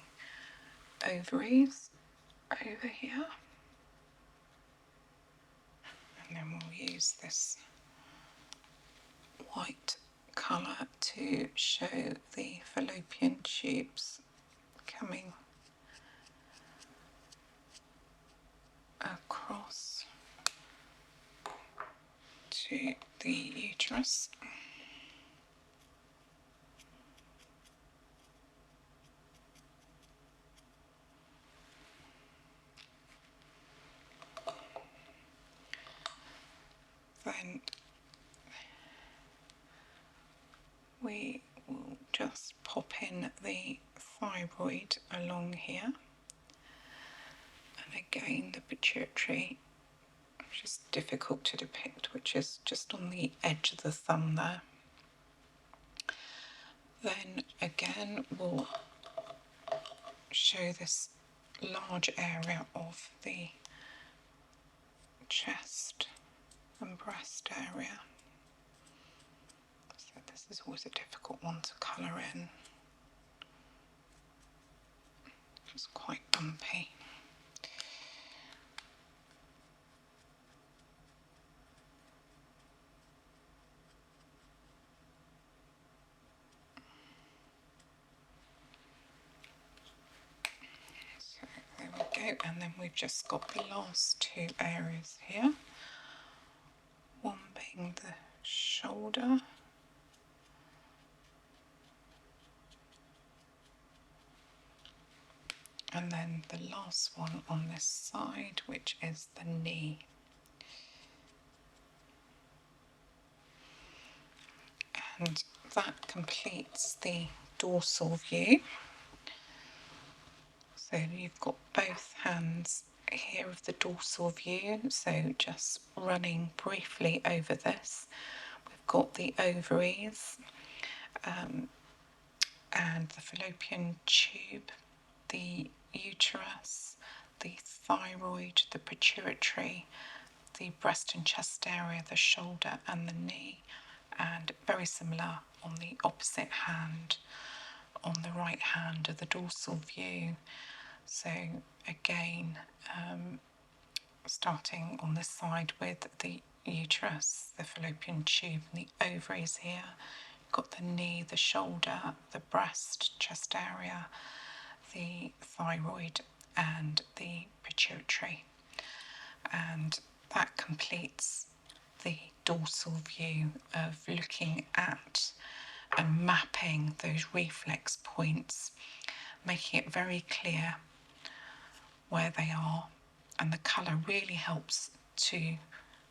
ovaries over here, and then we'll use this white colour to show the fallopian tubes coming across to the uterus. Then we will just pop in the thyroid along here, and again the pituitary, which is difficult to depict, which is just on the edge of the thumb there. Then again we'll show this large area of the chest and breast area. So this is always a difficult one to colour in. It's quite bumpy. So there we go, and then we've just got the last two areas here. One being the shoulder, and then the last one on this side, which is the knee. And that completes the dorsal view. So you've got both hands here of the dorsal view, so just running briefly over this. We've got the ovaries and the fallopian tube, the uterus, the thyroid, the pituitary, the breast and chest area, the shoulder and the knee, and very similar on the opposite hand, on the right hand of the dorsal view. So again, starting on this side with the uterus, the fallopian tube and the ovaries here. You've got the knee, the shoulder, the breast, chest area, the thyroid and the pituitary. And that completes the dorsal view of looking at and mapping those reflex points, making it very clear where they are, and the colour really helps to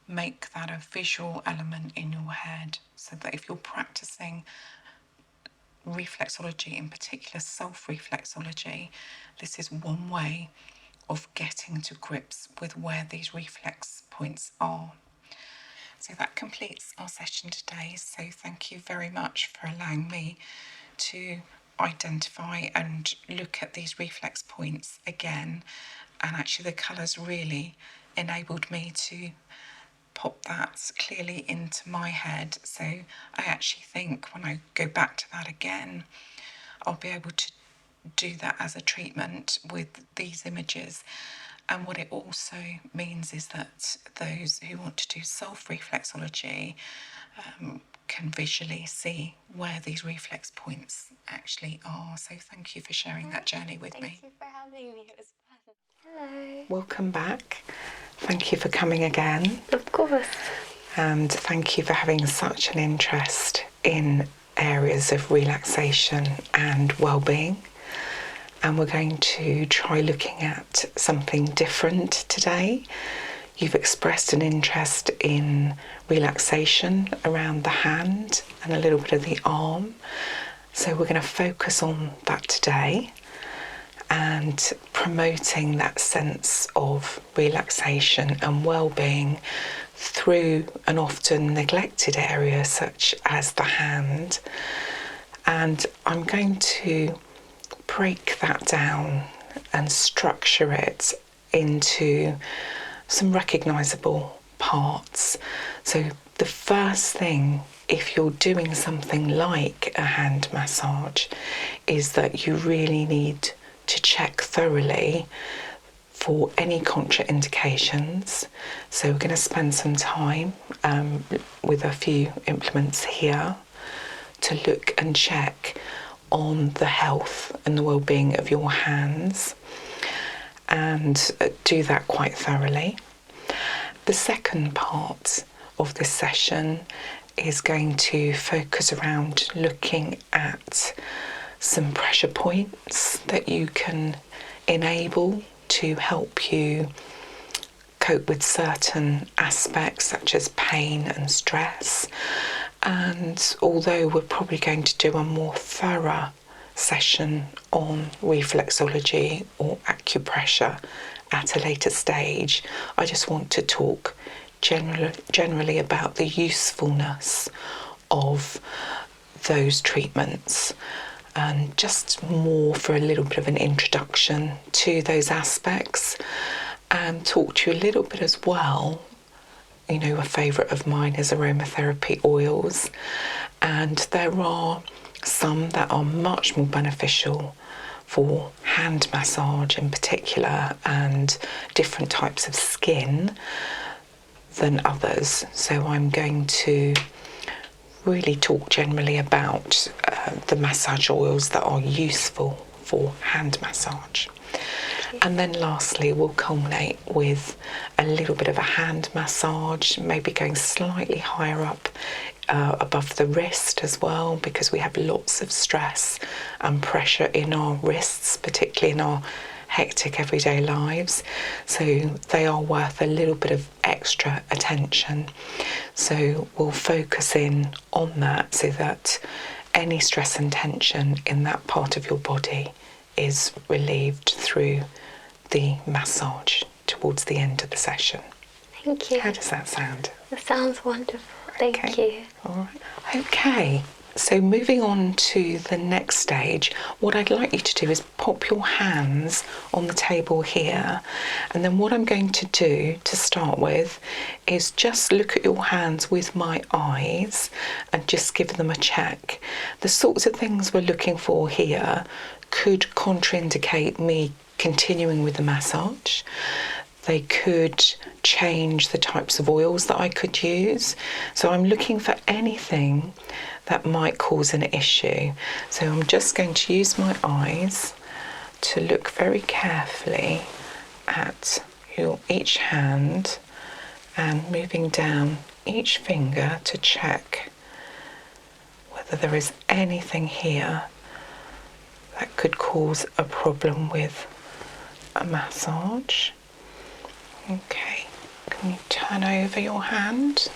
make that a visual element in your head, so that if you're practicing reflexology, in particular self-reflexology, this is one way of getting to grips with where these reflex points are. So that completes our session today. So thank you very much for allowing me to identify and look at these reflex points again. And actually the colours really enabled me to pop that clearly into my head. So I actually think when I go back to that again, I'll be able to do that as a treatment with these images. And what it also means is that those who want to do self-reflexology can visually see where these reflex points actually are. So thank you for sharing that journey with me. Thank you for having me. It was fun. Hello. Welcome back. Thank you for coming again. Of course. And thank you for having such an interest in areas of relaxation and well-being. And we're going to try looking at something different today. You've expressed an interest in relaxation around the hand and a little bit of the arm. So we're going to focus on that today. and promoting that sense of relaxation and well-being through an often neglected area such as the hand. And I'm going to break that down and structure it into some recognisable parts. So the first thing, if you're doing something like a hand massage, is that you really need to check thoroughly for any contraindications. So we're going to spend some time with a few implements here to look and check on the health and the well-being of your hands, and do that quite thoroughly. The second part of this session is going to focus around looking at some pressure points that you can enable to help you cope with certain aspects such as pain and stress. And although we're probably going to do a more thorough session on reflexology or acupressure at a later stage, I just want to talk generally about the usefulness of those treatments, and just more for a little bit of an introduction to those aspects, and talk to you a little bit as well. You know, a favourite of mine is aromatherapy oils, and there are some that are much more beneficial for hand massage in particular and different types of skin than others. So I'm going to really talk generally about the massage oils that are useful for hand massage. And then lastly, we'll culminate with a little bit of a hand massage, maybe going slightly higher up above the wrist as well, because we have lots of stress and pressure in our wrists, particularly in our hectic everyday lives. So they are worth a little bit of extra attention. So we'll focus in on that so that any stress and tension in that part of your body is relieved through the massage towards the end of the session. Thank you. How does that sound? That sounds wonderful. Thank you. All right. Okay. So moving on to the next stage, what I'd like you to do is pop your hands on the table here, and then what I'm going to do to start with is just look at your hands with my eyes and just give them a check. The sorts of things we're looking for here could contraindicate me continuing with the massage. They could change the types of oils that I could use. So I'm looking for anything that might cause an issue. So I'm just going to use my eyes to look very carefully at each hand and moving down each finger to check whether there is anything here that could cause a problem with a massage. Okay, can you turn over your hand?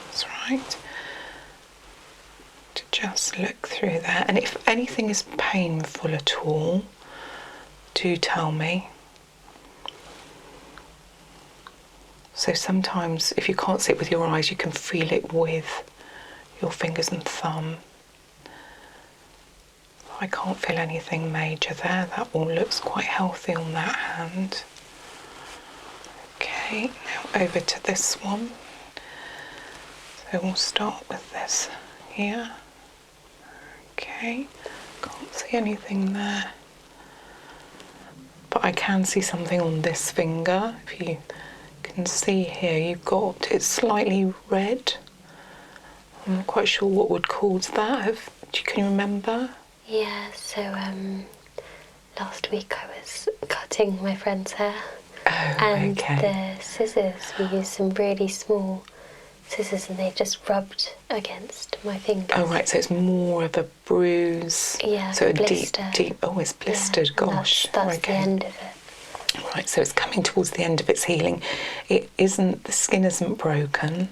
That's right. To just look through there, and if anything is painful at all, do tell me. So sometimes if you can't see it with your eyes, you can feel it with your fingers and thumb. I can't feel anything major there. That all looks quite healthy on that hand. Okay, now over to this one. So we'll start with this here. Okay, can't see anything there. But I can see something on this finger. If you can see here, you've got, it's slightly red. I'm not quite sure what would cause that. Can you remember? Yeah, so last week I was cutting my friend's hair. Oh, and okay. the scissors, we used some really small scissors and they just rubbed against my fingers. Oh, right, so it's more of a bruise. Yeah, so a blister. deep, oh, it's blistered, Yeah, gosh. that's okay. the end of it. Right, so it's coming towards the end of its healing. It isn't, the skin isn't broken,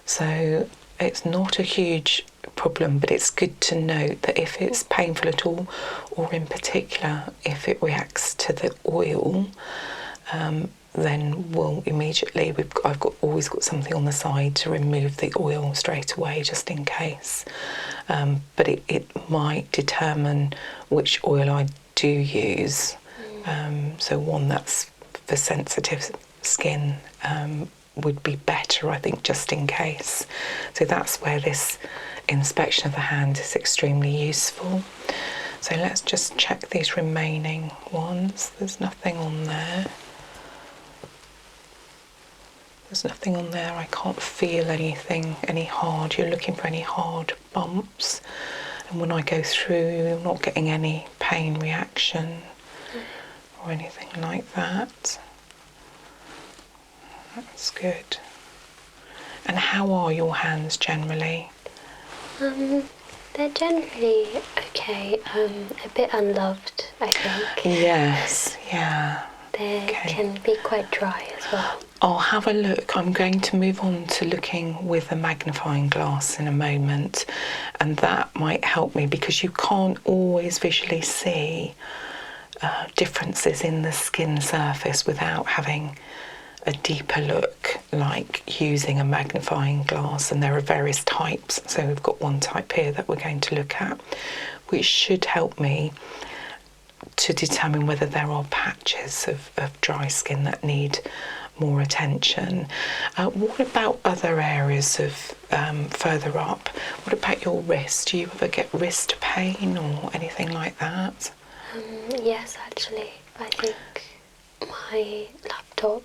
so it's not a huge problem, but it's good to note that if it's painful at all, or in particular if it reacts to the oil, then we'll immediately, I've always got something on the side to remove the oil straight away, just in case. But it might determine which oil I do use. So one that's for sensitive skin would be better, I think, just in case. So that's where this inspection of the hand is extremely useful. So let's just check these remaining ones. There's nothing on there. There's nothing on there. I can't feel anything, any hard. You're looking for any hard bumps. And when I go through, you're not getting any pain reaction or anything like that. That's good. And how are your hands generally? They're generally okay. A bit unloved, I think. Yes, yeah. They can be quite dry as well. I'll have a look. I'm going to move on to looking with a magnifying glass in a moment, and that might help me because you can't always visually see differences in the skin surface without having a deeper look, like using a magnifying glass. And there are various types, so we've got one type here that we're going to look at, which should help me to determine whether there are patches of dry skin that need more attention. What about other areas of further up? What about your wrist? Do you ever get wrist pain or anything like that? Yes, actually. I think my laptop,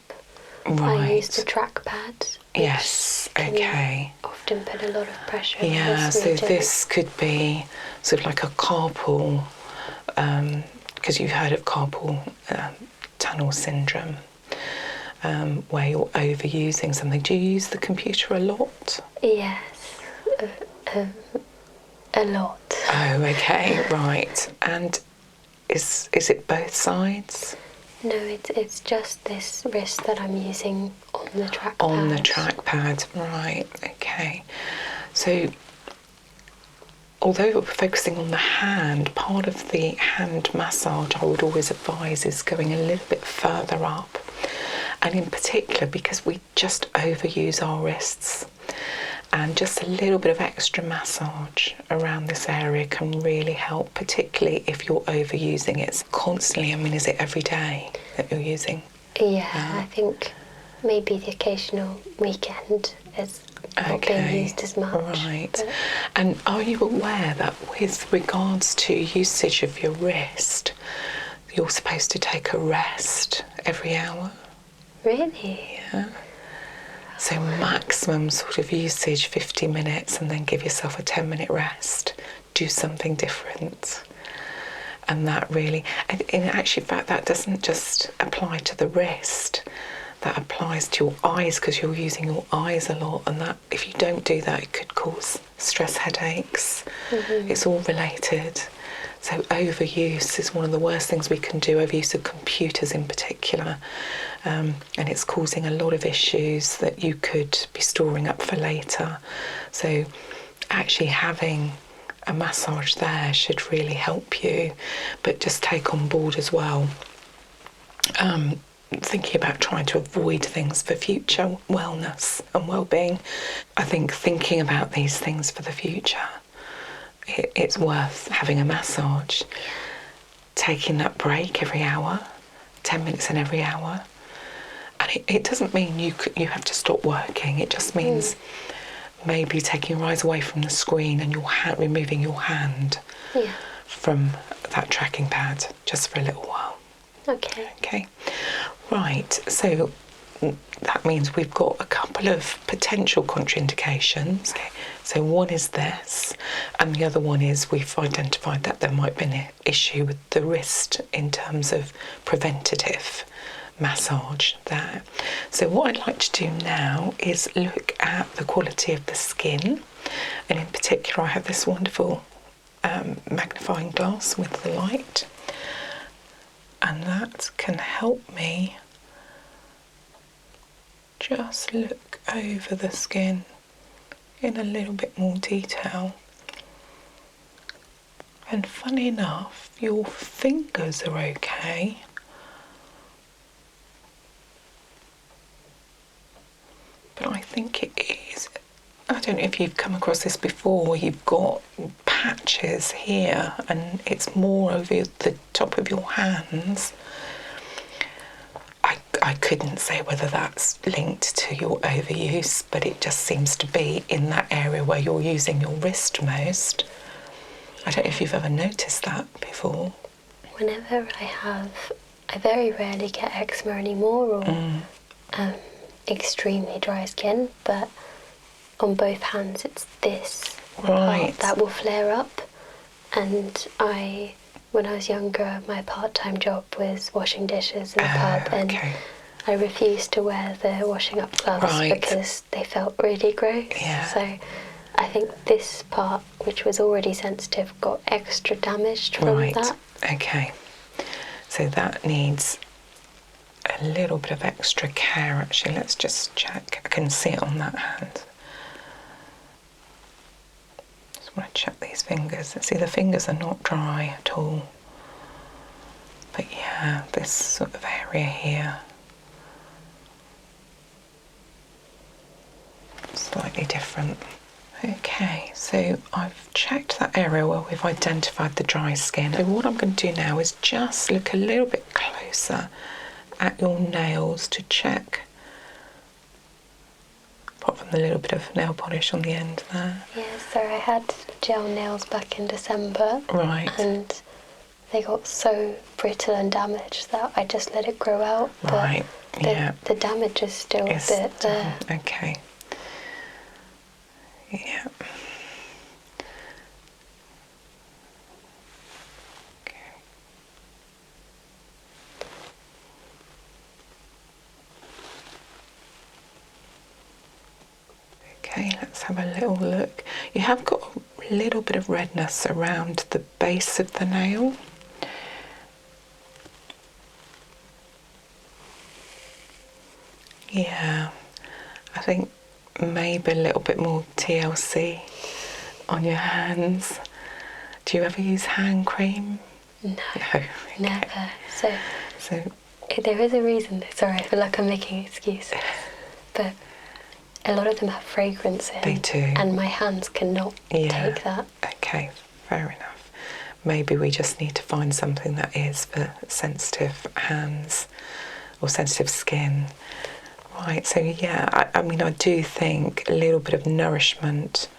Right. I use the trackpad. Yes, okay. Often put a lot of pressure on Yeah, this so region. this could be sort of like a carpal, because you've heard of carpal tunnel syndrome, where you're overusing something. Do you use the computer a lot? Yes, a lot. Oh, okay, right. And is it both sides? No, it's just this wrist that I'm using on the trackpad. On the trackpad, right, okay. So, although we're focusing on the hand, part of the hand massage I would always advise is going a little bit further up. And in particular, because we just overuse our wrists, and just a little bit of extra massage around this area can really help, particularly if you're overusing it constantly. I mean, is it every day that you're using? Yeah, I think maybe the occasional weekend is not being used as much. Right. But... And are you aware that with regards to usage of your wrist, you're supposed to take a rest every hour? Really? Yeah. So maximum sort of usage, 50 minutes, and then give yourself a 10-minute rest. Do something different. And that really, in actual fact, that doesn't just apply to the wrist. That applies to your eyes, because you're using your eyes a lot, and that if you don't do that, it could cause stress headaches. Mm-hmm. It's all related. So overuse is one of the worst things we can do, overuse of computers in particular, and it's causing a lot of issues that you could be storing up for later. So actually having a massage there should really help you, but just take on board as well, thinking about trying to avoid things for future wellness and well-being. I think thinking about these things for the future, it's worth having a massage, taking that break every hour, 10 minutes in every hour. And it doesn't mean you have to stop working. It just means maybe taking your eyes away from the screen and removing your hand from that tracking pad just for a little while. Okay. Right, so that means we've got a couple of potential contraindications. Okay. So one is this, and the other one is we've identified that there might be an issue with the wrist in terms of preventative massage there. So what I'd like to do now is look at the quality of the skin, and in particular I have this wonderful magnifying glass with the light, and that can help me just look over the skin in a little bit more detail. And funny enough, your fingers are okay. But I think it is, I don't know if you've come across this before, you've got patches here and it's more over the top of your hands. I couldn't say whether that's linked to your overuse, but it just seems to be in that area where you're using your wrist most. I don't know if you've ever noticed that before. Whenever I very rarely get eczema anymore, or extremely dry skin, but on both hands it's this part that will flare up. And when I was younger, my part-time job was washing dishes in a pub, and I refused to wear the washing up gloves because they felt really gross. Yeah. So I think this part, which was already sensitive, got extra damaged from that. Okay. So that needs a little bit of extra care, actually. Let's just check. I can see it on that hand. Just want to check these fingers. See, the fingers are not dry at all. But yeah, this sort of area here, slightly different. Okay, so I've checked that area where we've identified the dry skin. So what I'm going to do now is just look a little bit closer at your nails to check, apart from the little bit of nail polish on the end there. Yeah, so I had gel nails back in December. Right. And they got so brittle and damaged that I just let it grow out. Right, but the damage is still a bit there. Okay. Yeah. Okay, let's have a little look. You have got a little bit of redness around the base of the nail. Yeah, I think maybe a little bit more TLC on your hands. Do you ever use hand cream? No, okay. never. So there is a reason. Sorry, I feel like I'm making excuses, but a lot of them have fragrance in. They do. And my hands cannot take that. Okay, fair enough. Maybe we just need to find something that is for sensitive hands or sensitive skin. Right, so yeah, I mean, I do think a little bit of nourishment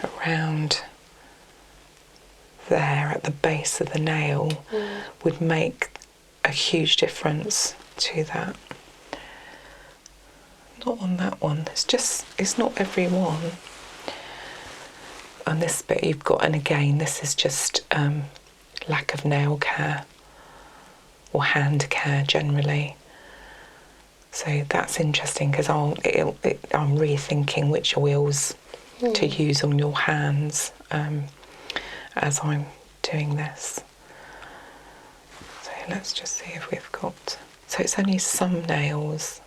around there at the base of the nail would make a huge difference to that. Not on that one. It's not every one. On this bit you've got, and again, this is just lack of nail care or hand care generally. So that's interesting, because I'm rethinking which oils to use on your hands as I'm doing this. So let's just see if we've got... So it's only some nails,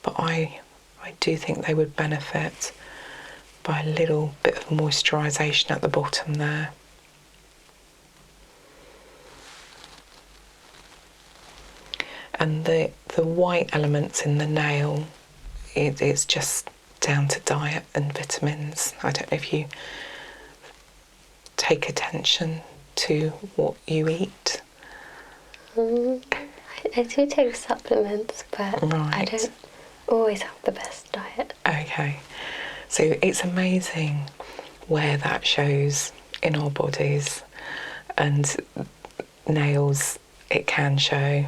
but I do think they would benefit by a little bit of moisturisation at the bottom there. And the white elements in the nail, it's just down to diet and vitamins. I don't know if you take attention to what you eat. I do take supplements, but I don't always have the best diet. Okay, so it's amazing where that shows in our bodies, and nails it can show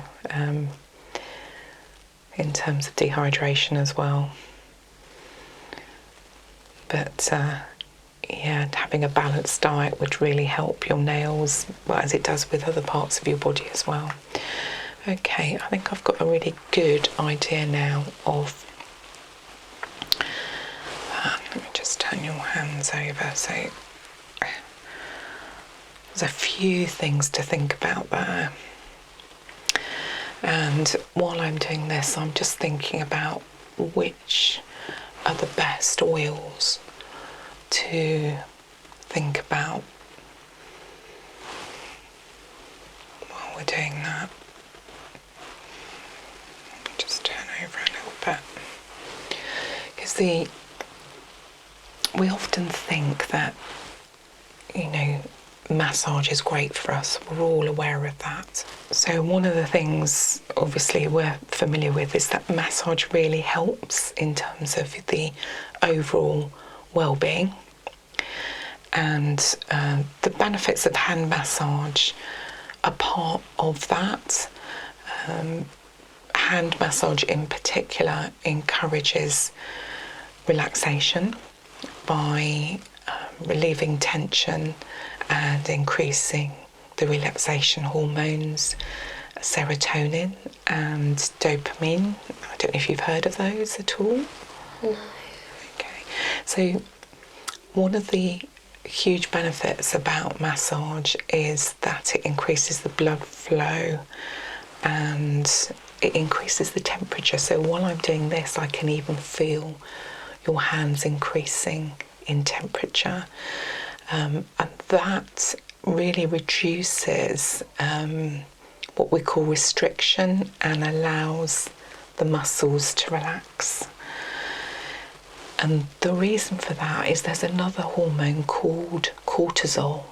in terms of dehydration as well. But having a balanced diet would really help your nails, well, as it does with other parts of your body as well. Okay, I think I've got a really good idea now of... let me just turn your hands over. So there's a few things to think about there. And while I'm doing this, I'm just thinking about which are the best oils to think about while we're doing that. Just turn over a little bit. Because we often think that, massage is great for us. We're all aware of that. So one of the things, obviously, we're familiar with is that massage really helps in terms of the overall well-being. And the benefits of hand massage are part of that. Hand massage in particular encourages relaxation by relieving tension and increasing the relaxation hormones, serotonin and dopamine. I don't know if you've heard of those at all. No. Okay, so one of the huge benefits about massage is that it increases the blood flow and it increases the temperature. So while I'm doing this, I can even feel your hands increasing in temperature, and that really reduces what we call restriction and allows the muscles to relax. And the reason for that is there's another hormone called cortisol,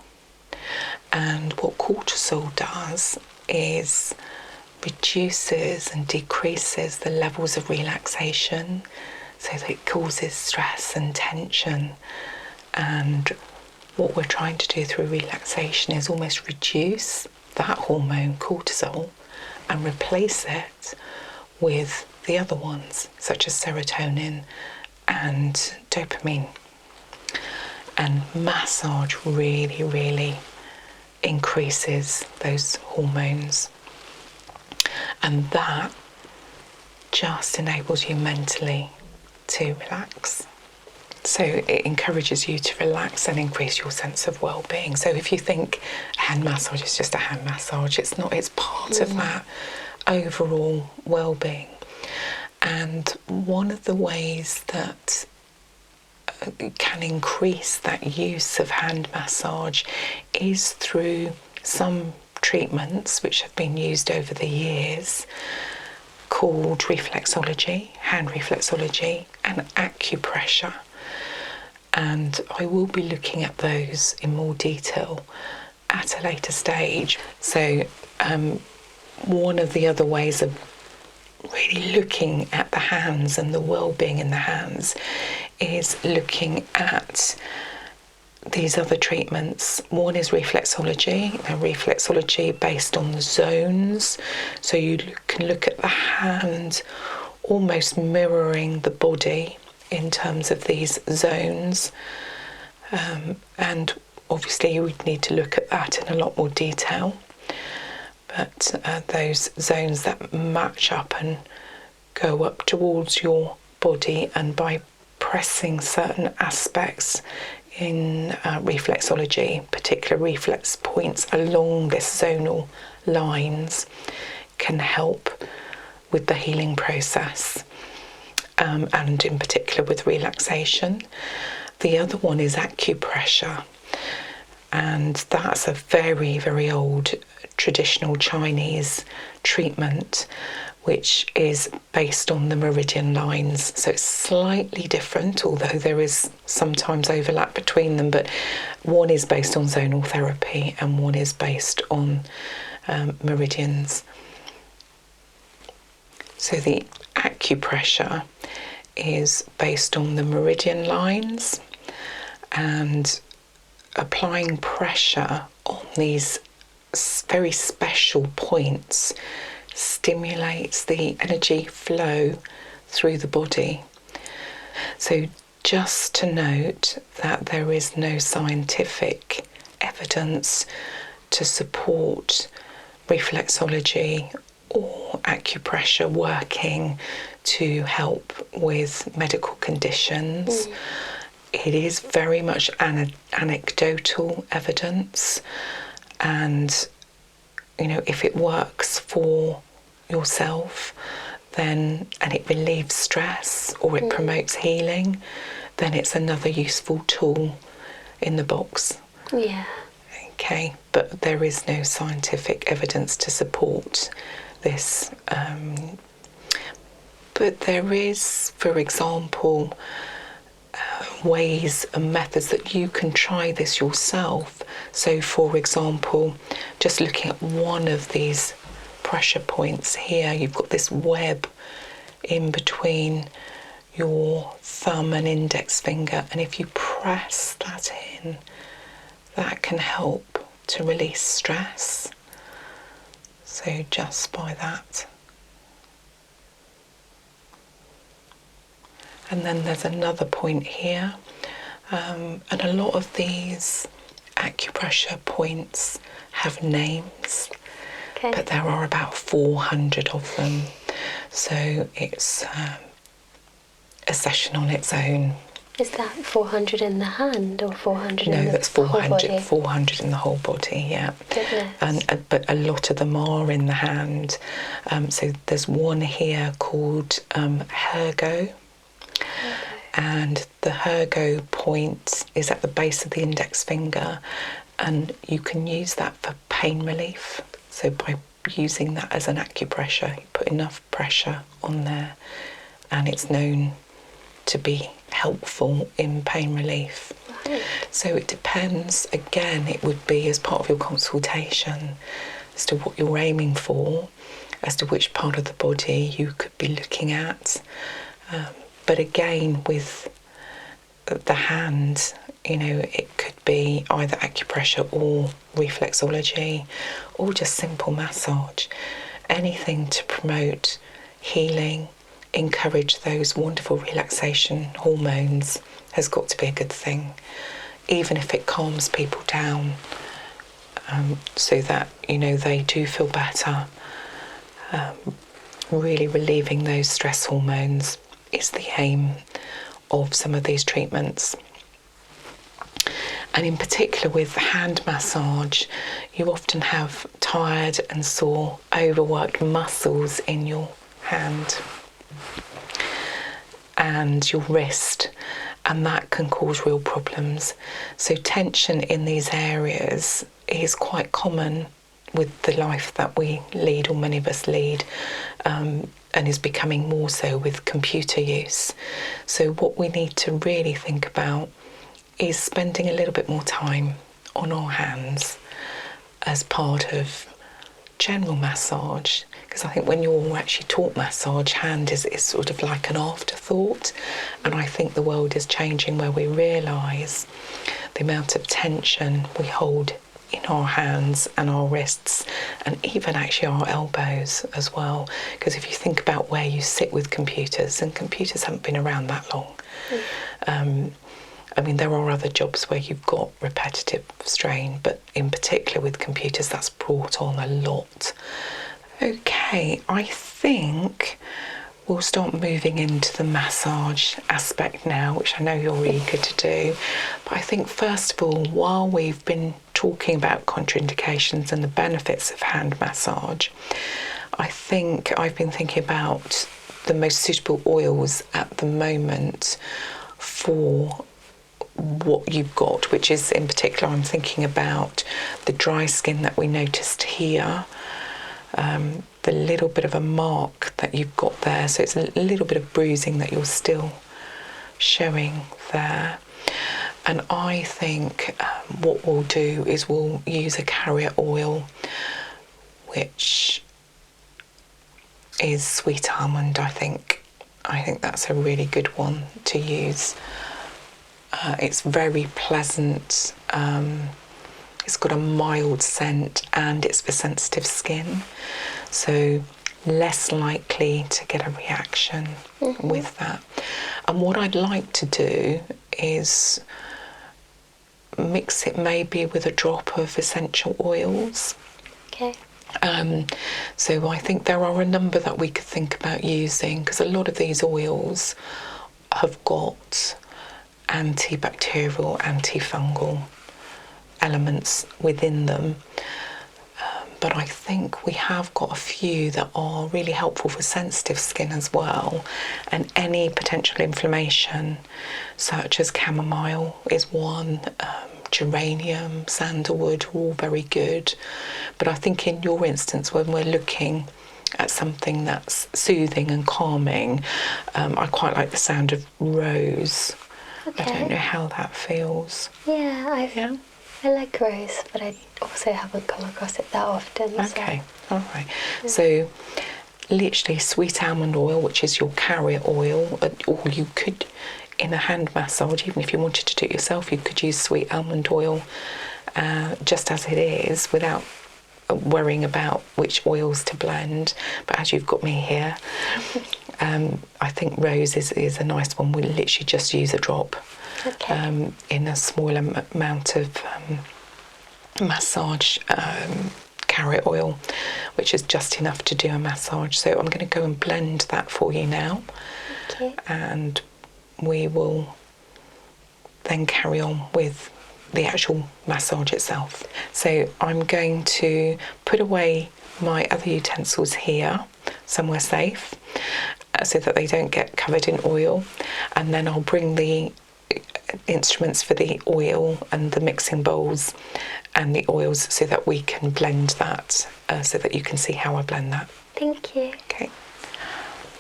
and what cortisol does is reduces and decreases the levels of relaxation, so that it causes stress and tension. And what we're trying to do through relaxation is almost reduce that hormone cortisol and replace it with the other ones, such as serotonin and dopamine. And massage really, really increases those hormones, and that just enables you mentally to relax. So it encourages you to relax and increase your sense of well-being. So if you think hand massage is just a hand massage, it's not. It's part of that overall well-being. And one of the ways that can increase that use of hand massage is through some treatments which have been used over the years, called reflexology, hand reflexology, and acupressure. And I will be looking at those in more detail at a later stage. So one of the other ways of really looking at the hands and the well-being in the hands is looking at these other treatments. One is reflexology. Now, reflexology based on the zones, so you can look at the hand almost mirroring the body in terms of these zones, and obviously you would need to look at that in a lot more detail, but those zones that match up and go up towards your body, and by pressing certain aspects in reflexology, particular reflex points along this zonal lines, can help with the healing process, and in particular with relaxation. The other one is acupressure, and that's a very, very old traditional Chinese treatment which is based on the meridian lines. So it's slightly different, although there is sometimes overlap between them, but one is based on zonal therapy and one is based on meridians. So the acupressure is based on the meridian lines, and applying pressure on these very special points stimulates the energy flow through the body. So just to note that there is no scientific evidence to support reflexology or acupressure working to help with medical conditions. It is very much anecdotal evidence, and if it works for yourself, then, and it relieves stress or it promotes healing, then it's another useful tool in the box. Yeah. Okay. but there is no scientific evidence to support this. But there is, for example, ways and methods that you can try this yourself. So, for example, just looking at one of these pressure points here, you've got this web in between your thumb and index finger, and if you press that in, that can help to release stress. So just by that. And then there's another point here, and a lot of these acupressure points have names, but there are about 400 of them, so it's a session on its own. Is that 400 in the hand or 400 in the that's whole body? 400 in the whole body, yeah. Goodness. But a lot of them are in the hand. So there's one here called Hergo. And the Hergo point is at the base of the index finger, and you can use that for pain relief. So by using that as an acupressure, you put enough pressure on there, and it's known to be helpful in pain relief. Right. So it depends, again, it would be as part of your consultation as to what you're aiming for, as to which part of the body you could be looking at. But again, with the hand, it could be either acupressure or reflexology, or just simple massage. Anything to promote healing, encourage those wonderful relaxation hormones has got to be a good thing, even if it calms people down, so that they do feel better. Really relieving those stress hormones is the aim of some of these treatments. And in particular with hand massage, you often have tired and sore, overworked muscles in your hand and your wrist, and that can cause real problems. So tension in these areas is quite common with the life that we lead, or many of us lead, and is becoming more so with computer use. So what we need to really think about is spending a little bit more time on our hands as part of general massage, because I think when you're actually taught massage, hand is sort of like an afterthought, and I think the world is changing where we realise the amount of tension we hold in our hands and our wrists, and even actually our elbows as well, because if you think about where you sit with computers, and computers haven't been around that long. I mean, there are other jobs where you've got repetitive strain, but in particular with computers, that's brought on a lot. Okay, I think we'll start moving into the massage aspect now, which I know you're eager to do. But I think first of all, while we've been talking about contraindications and the benefits of hand massage, I think I've been thinking about the most suitable oils at the moment for what you've got, which is in particular, I'm thinking about the dry skin that we noticed here, the little bit of a mark that you've got there, so it's a little bit of bruising that you're still showing there. And I think what we'll do is we'll use a carrier oil, which is sweet almond. I think that's a really good one to use. It's very pleasant, it's got a mild scent, and it's for sensitive skin, so less likely to get a reaction with that. And what I'd like to do is mix it maybe with a drop of essential oils. Okay. So I think there are a number that we could think about using, because a lot of these oils have got antibacterial, antifungal elements within them, but I think we have got a few that are really helpful for sensitive skin as well, and any potential inflammation, such as chamomile is one, geranium, sandalwood are all very good. But I think in your instance, when we're looking at something that's soothing and calming, I quite like the sound of rose. Okay. I don't know how that feels. Yeah, I like rose, but I also haven't come across it that often. Okay, so. all right. So literally sweet almond oil, which is your carrier oil, or you could, in a hand massage, even if you wanted to do it yourself, you could use sweet almond oil just as it is, without worrying about which oils to blend. But as you've got me here, I think rose is a nice one. We literally just use a drop in a small amount of massage carrot oil, which is just enough to do a massage. So I'm going to go and blend that for you now. Okay. And we will then carry on with the actual massage itself. So I'm going to put away my other utensils here, somewhere safe, so that they don't get covered in oil, and then I'll bring the instruments for the oil and the mixing bowls and the oils so that we can blend that, so that you can see how I blend that. Thank you. Okay.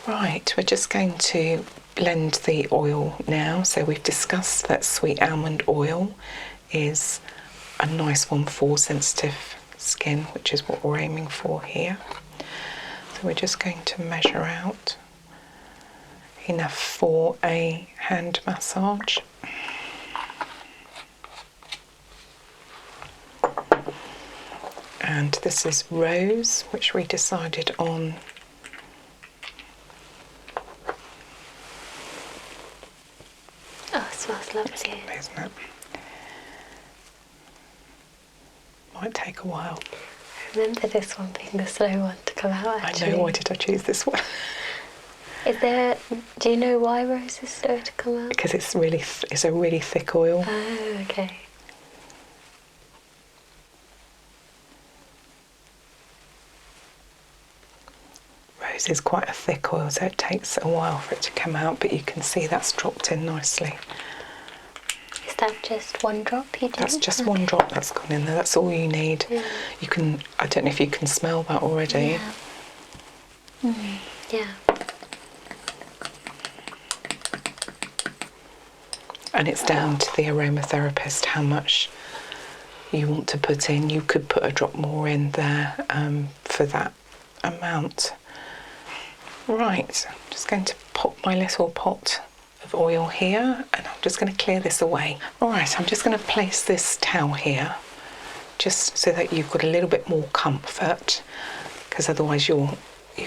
Right, we're just going to blend the oil now. So we've discussed that sweet almond oil is a nice one for sensitive skin, which is what we're aiming for here. So we're just going to measure out enough for a hand massage. And this is rose, which we decided on. Oh, it smells lovely. It's lovely, isn't it? Might take a while. I remember this one being the slow one to come out, actually. I know, why did I choose this one? Do you know why rose is slow to come out? Because it's a really thick oil. Oh, okay. Rose is quite a thick oil, so it takes a while for it to come out, but you can see that's dropped in nicely. Is that just one drop you do? That's just one drop that's gone in there. That's all you need. Yeah. You can, I don't know if you can smell that already. Yeah. Yeah. And it's down to the aromatherapist how much you want to put in. You could put a drop more in there for that amount. Right, I'm just going to pop my little pot of oil here, and I'm just going to clear this away. All right, I'm just going to place this towel here, just so that you've got a little bit more comfort, because otherwise you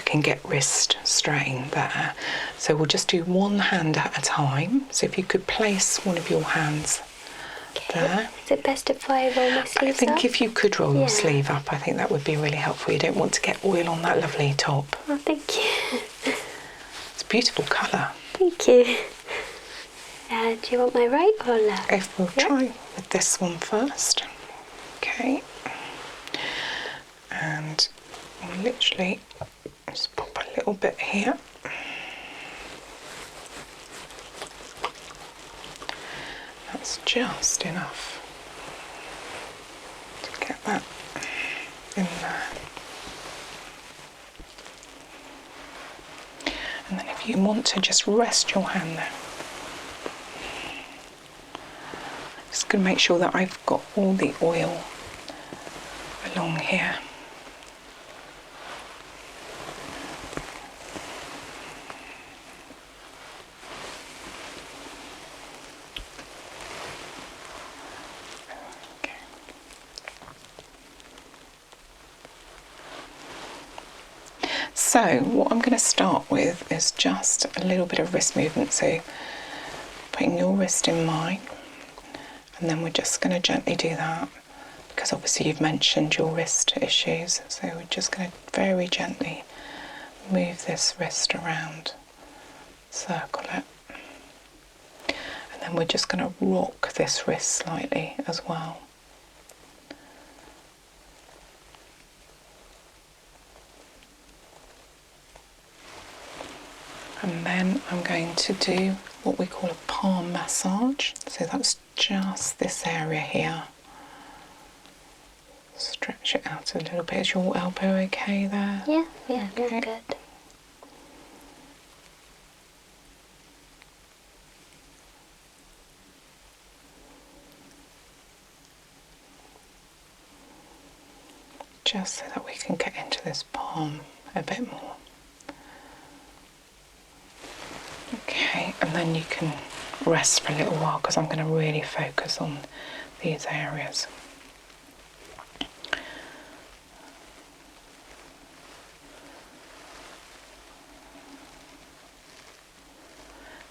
can get wrist strain there. So we'll just do one hand at a time. So if you could place one of your hands there. Is it best if I roll my sleeves up? I think if you could roll your sleeve up, I think that would be really helpful. You don't want to get oil on that lovely top. Oh, thank you. It's a beautiful colour. Thank you. Do you want my right or left? If we'll try with this one first. Okay. And we'll literally just pop a little bit here. That's just enough to get that in there. And then if you want to just rest your hand there. Just going to make sure that I've got all the oil along here. So what I'm going to start with is just a little bit of wrist movement. So putting your wrist in mine, and then we're just going to gently do that, because obviously you've mentioned your wrist issues. So we're just going to very gently move this wrist around, circle it, and then we're just going to rock this wrist slightly as well. And then I'm going to do what we call a palm massage. So that's just this area here. Stretch it out a little bit. Is your elbow okay there? Yeah, Okay. all good. Just so that we can get into this palm a bit more. Okay, and then you can rest for a little while because I'm going to really focus on these areas.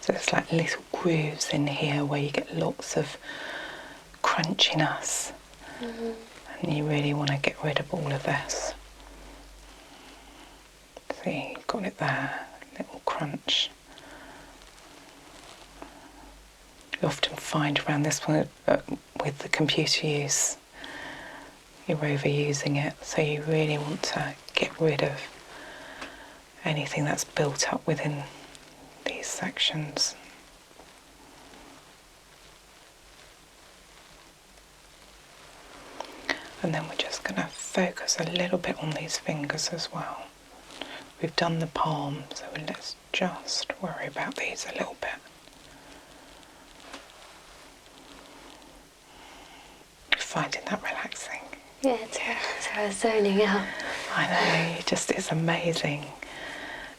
So there's like little grooves in here where you get lots of crunchiness. And you really want to get rid of all of this. See, you've got it there, little crunch. You often find around this one with the computer use, you're overusing it, so you really want to get rid of anything that's built up within these sections. And then we're just going to focus a little bit on these fingers as well. We've done the palm, so let's just worry about these a little bit. Finding that relaxing? Yeah, it's so I was zoning out. I know, it's amazing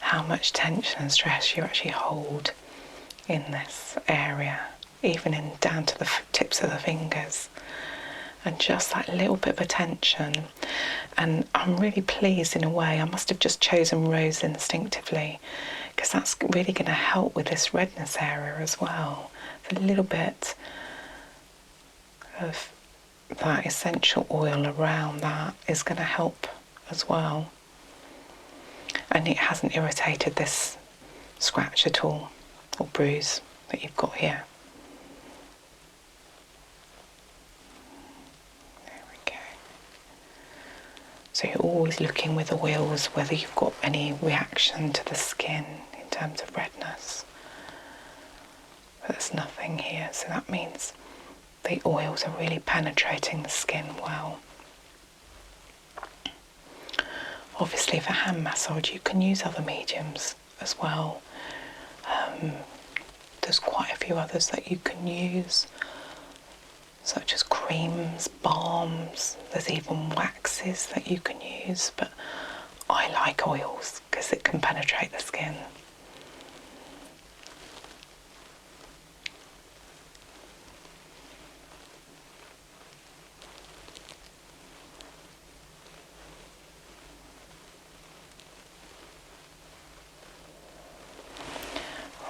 how much tension and stress you actually hold in this area, even down to the tips of the fingers. And just that little bit of attention. And I'm really pleased in a way. I must have just chosen rose instinctively because that's really going to help with this redness area as well. A little bit of that essential oil around that is going to help as well. And it hasn't irritated this scratch at all, or bruise that you've got here. So you're always looking with the oils whether you've got any reaction to the skin in terms of redness. But there's nothing here, so that means the oils are really penetrating the skin well. Obviously for hand massage you can use other mediums as well. There's quite a few others that you can use, such as creams, balms, there's even waxes that you can use, but I like oils because it can penetrate the skin.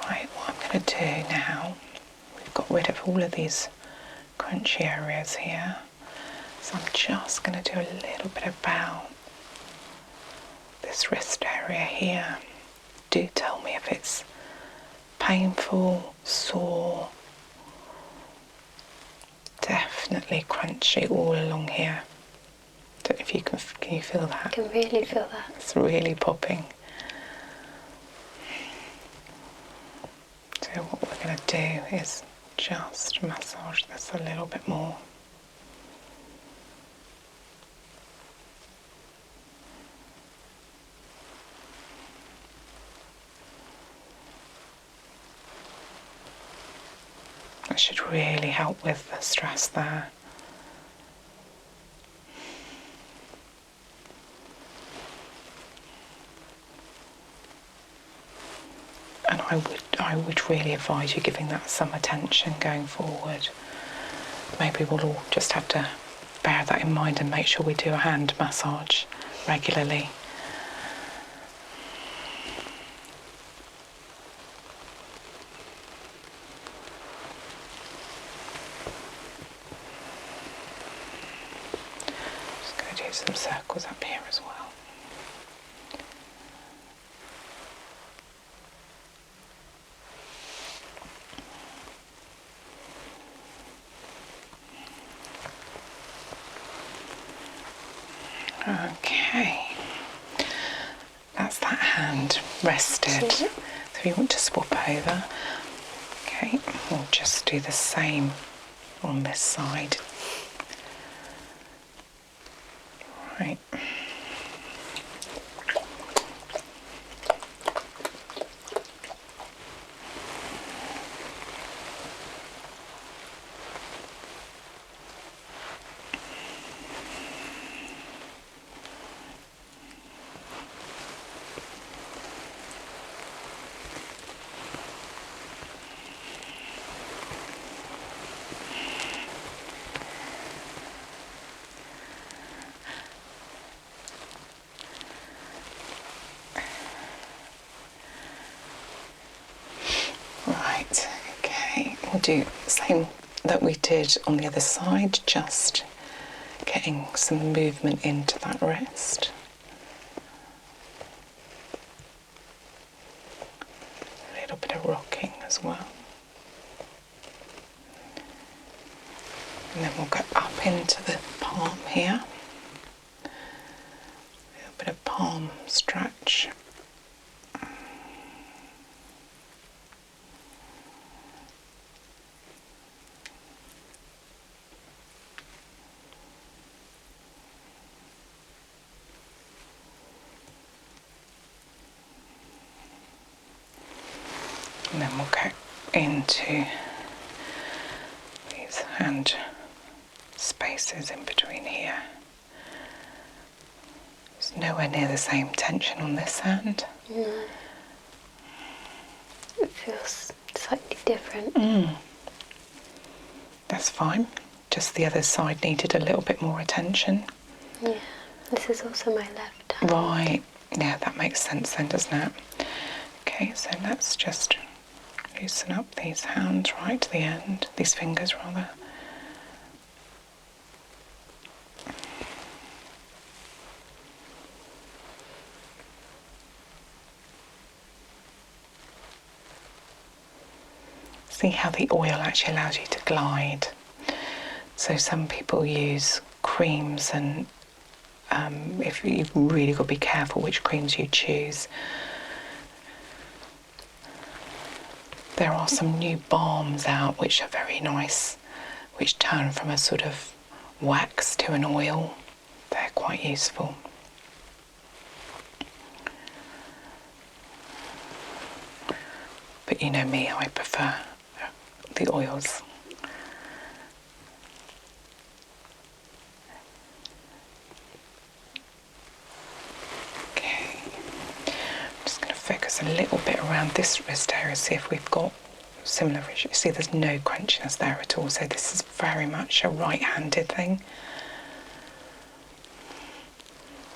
Right, what I'm going to do now, we've got rid of all of these crunchy areas here, so I'm just going to do a little bit about this wrist area here. Do tell me if it's painful, sore. Definitely crunchy all along here. Don't know if you can you feel that? I can really feel that. It's really popping. So what we're going to do is just massage this a little bit more. That should really help with the stress there. And I would really advise you giving that some attention going forward. Maybe we'll all just have to bear that in mind and make sure we do a hand massage regularly. Just going to do some circles up here as well. Okay, that's that hand rested. So you want to swap over. Okay, we'll just do the same on this side. Right. Right, okay, we'll do the same that we did on the other side, just getting some movement into that wrist. A little bit of rocking as well. And then we'll go up into the palm here. A little bit of palm stretch. And then we'll go into these hand spaces in between here. There's nowhere near the same tension on this hand. No. It feels slightly different. That's fine. Just the other side needed a little bit more attention. Yeah. This is also my left hand. Right. Yeah, that makes sense then, doesn't it? Okay, so let's just loosen up these hands right to the end, these fingers rather. See how the oil actually allows you to glide. So some people use creams, and if you've really got to be careful which creams you choose. There are some new balms out which are very nice, which turn from a sort of wax to an oil. They're quite useful. But you know me, I prefer the oils. Okay, I'm just going to focus a little bit around this wrist area, see if we've got similar issues. See, there's no crunchiness there at all, so this is very much a right-handed thing.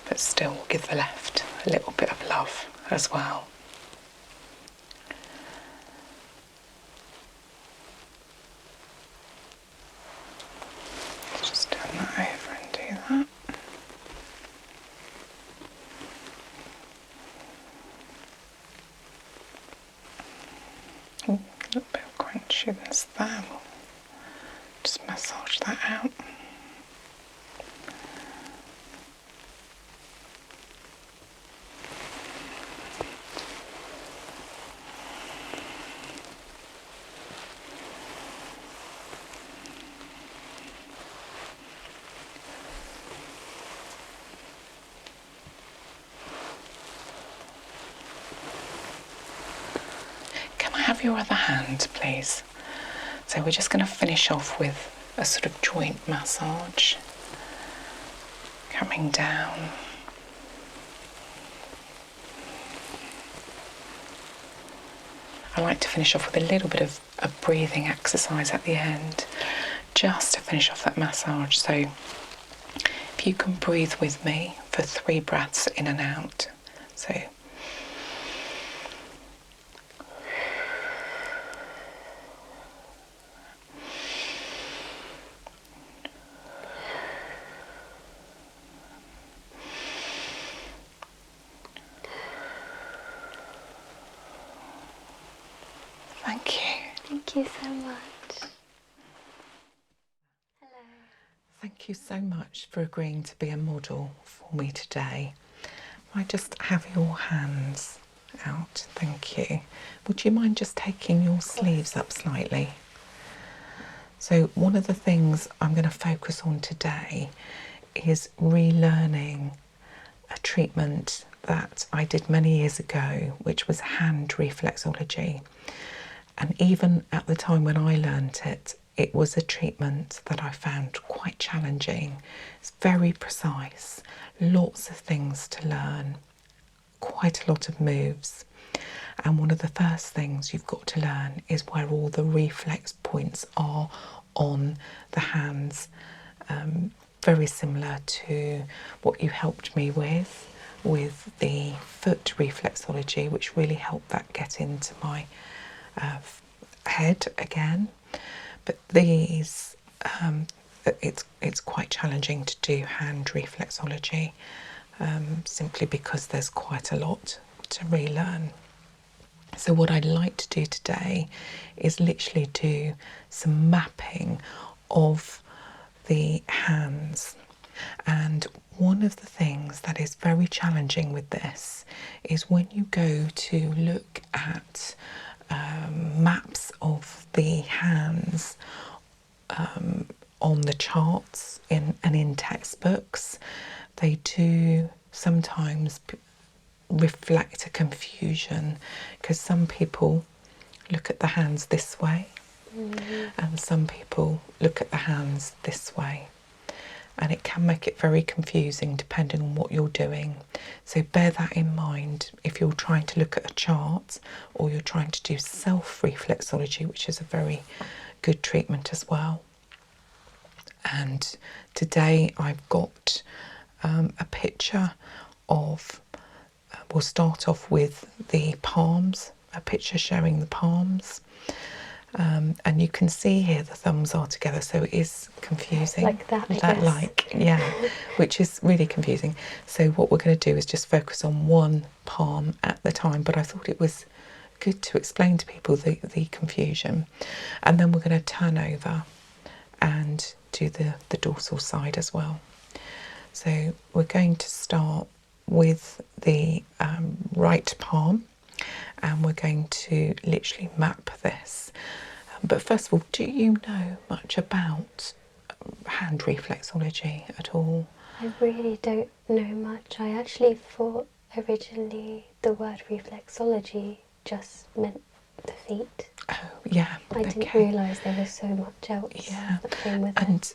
But still, we'll give the left a little bit of love as well. Just turn that over and do that. A little bit of crunchiness there. We'll just massage that out. Have your other hand, please. So we're just going to finish off with a sort of joint massage, coming down. I like to finish off with a little bit of a breathing exercise at the end, just to finish off that massage. So if you can breathe with me for 3 breaths in and out. So thank you. Thank you so much. Hello. Thank you so much for agreeing to be a model for me today. I just have your hands out. Thank you. Would you mind just taking your sleeves up slightly? So one of the things I'm going to focus on today is relearning a treatment that I did many years ago, which was hand reflexology. And even at the time when I learnt it, it was a treatment that I found quite challenging. It's very precise, lots of things to learn, quite a lot of moves. And one of the first things you've got to learn is where all the reflex points are on the hands. Very similar to what you helped me with the foot reflexology, which really helped that get into my head again. But these, it's quite challenging to do hand reflexology, simply because there's quite a lot to relearn. So what I'd like to do today is literally do some mapping of the hands. And one of the things that is very challenging with this is when you go to look at maps of the hands on the charts in textbooks, they do sometimes reflect a confusion, because some people look at the hands this way and some people look at the hands this way, and it can make it very confusing depending on what you're doing. So bear that in mind if you're trying to look at a chart or you're trying to do self-reflexology, which is a very good treatment as well. And today I've got a picture of, we'll start off with the palms, a picture showing the palms. And you can see here the thumbs are together, so it is confusing. Like that, I guess. Yeah, which is really confusing. So what we're going to do is just focus on one palm at the time, but I thought it was good to explain to people the confusion. And then we're going to turn over and do the dorsal side as well. So we're going to start with the right palm, and we're going to literally map this. But first of all, do you know much about hand reflexology at all? I really don't know much. I actually thought originally the word reflexology just meant the feet. Oh, yeah. I didn't realise there was so much else that came with it. And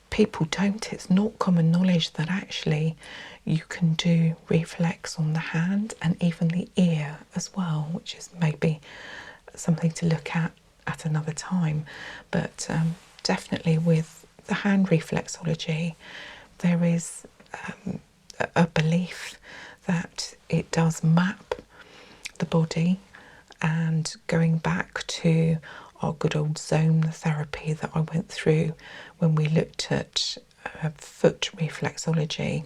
people don't. It's not common knowledge that actually you can do reflex on the hand and even the ear as well, which is maybe something to look at another time. But definitely with the hand reflexology, there is a belief that it does map the body. And going back to our good old zone therapy that I went through when we looked at foot reflexology,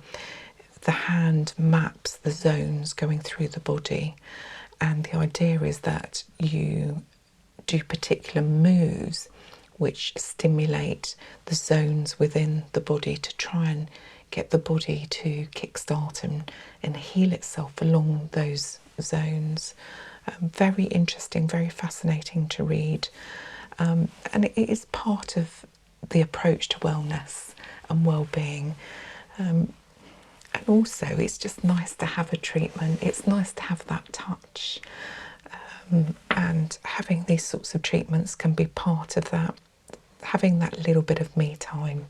the hand maps the zones going through the body, and the idea is that you do particular moves which stimulate the zones within the body to try and get the body to kickstart and heal itself along those zones. Very interesting, very fascinating to read, and it is part of the approach to wellness and well-being. And also it's just nice to have a treatment. It's nice to have that touch, and having these sorts of treatments can be part of that, having that little bit of me time.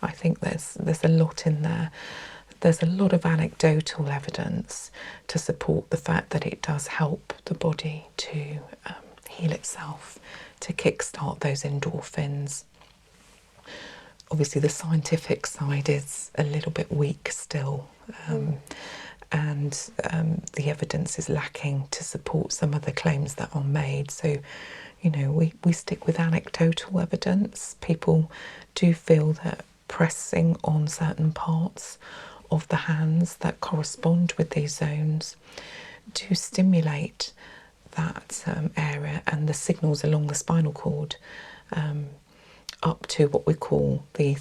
I think there's a lot in there. There's a lot of anecdotal evidence to support the fact that it does help the body to heal itself, to kickstart those endorphins. Obviously the scientific side is a little bit weak still, and the evidence is lacking to support some of the claims that are made. So, you know, we stick with anecdotal evidence. People do feel that pressing on certain parts of the hands that correspond with these zones to stimulate that area and the signals along the spinal cord up to what we call the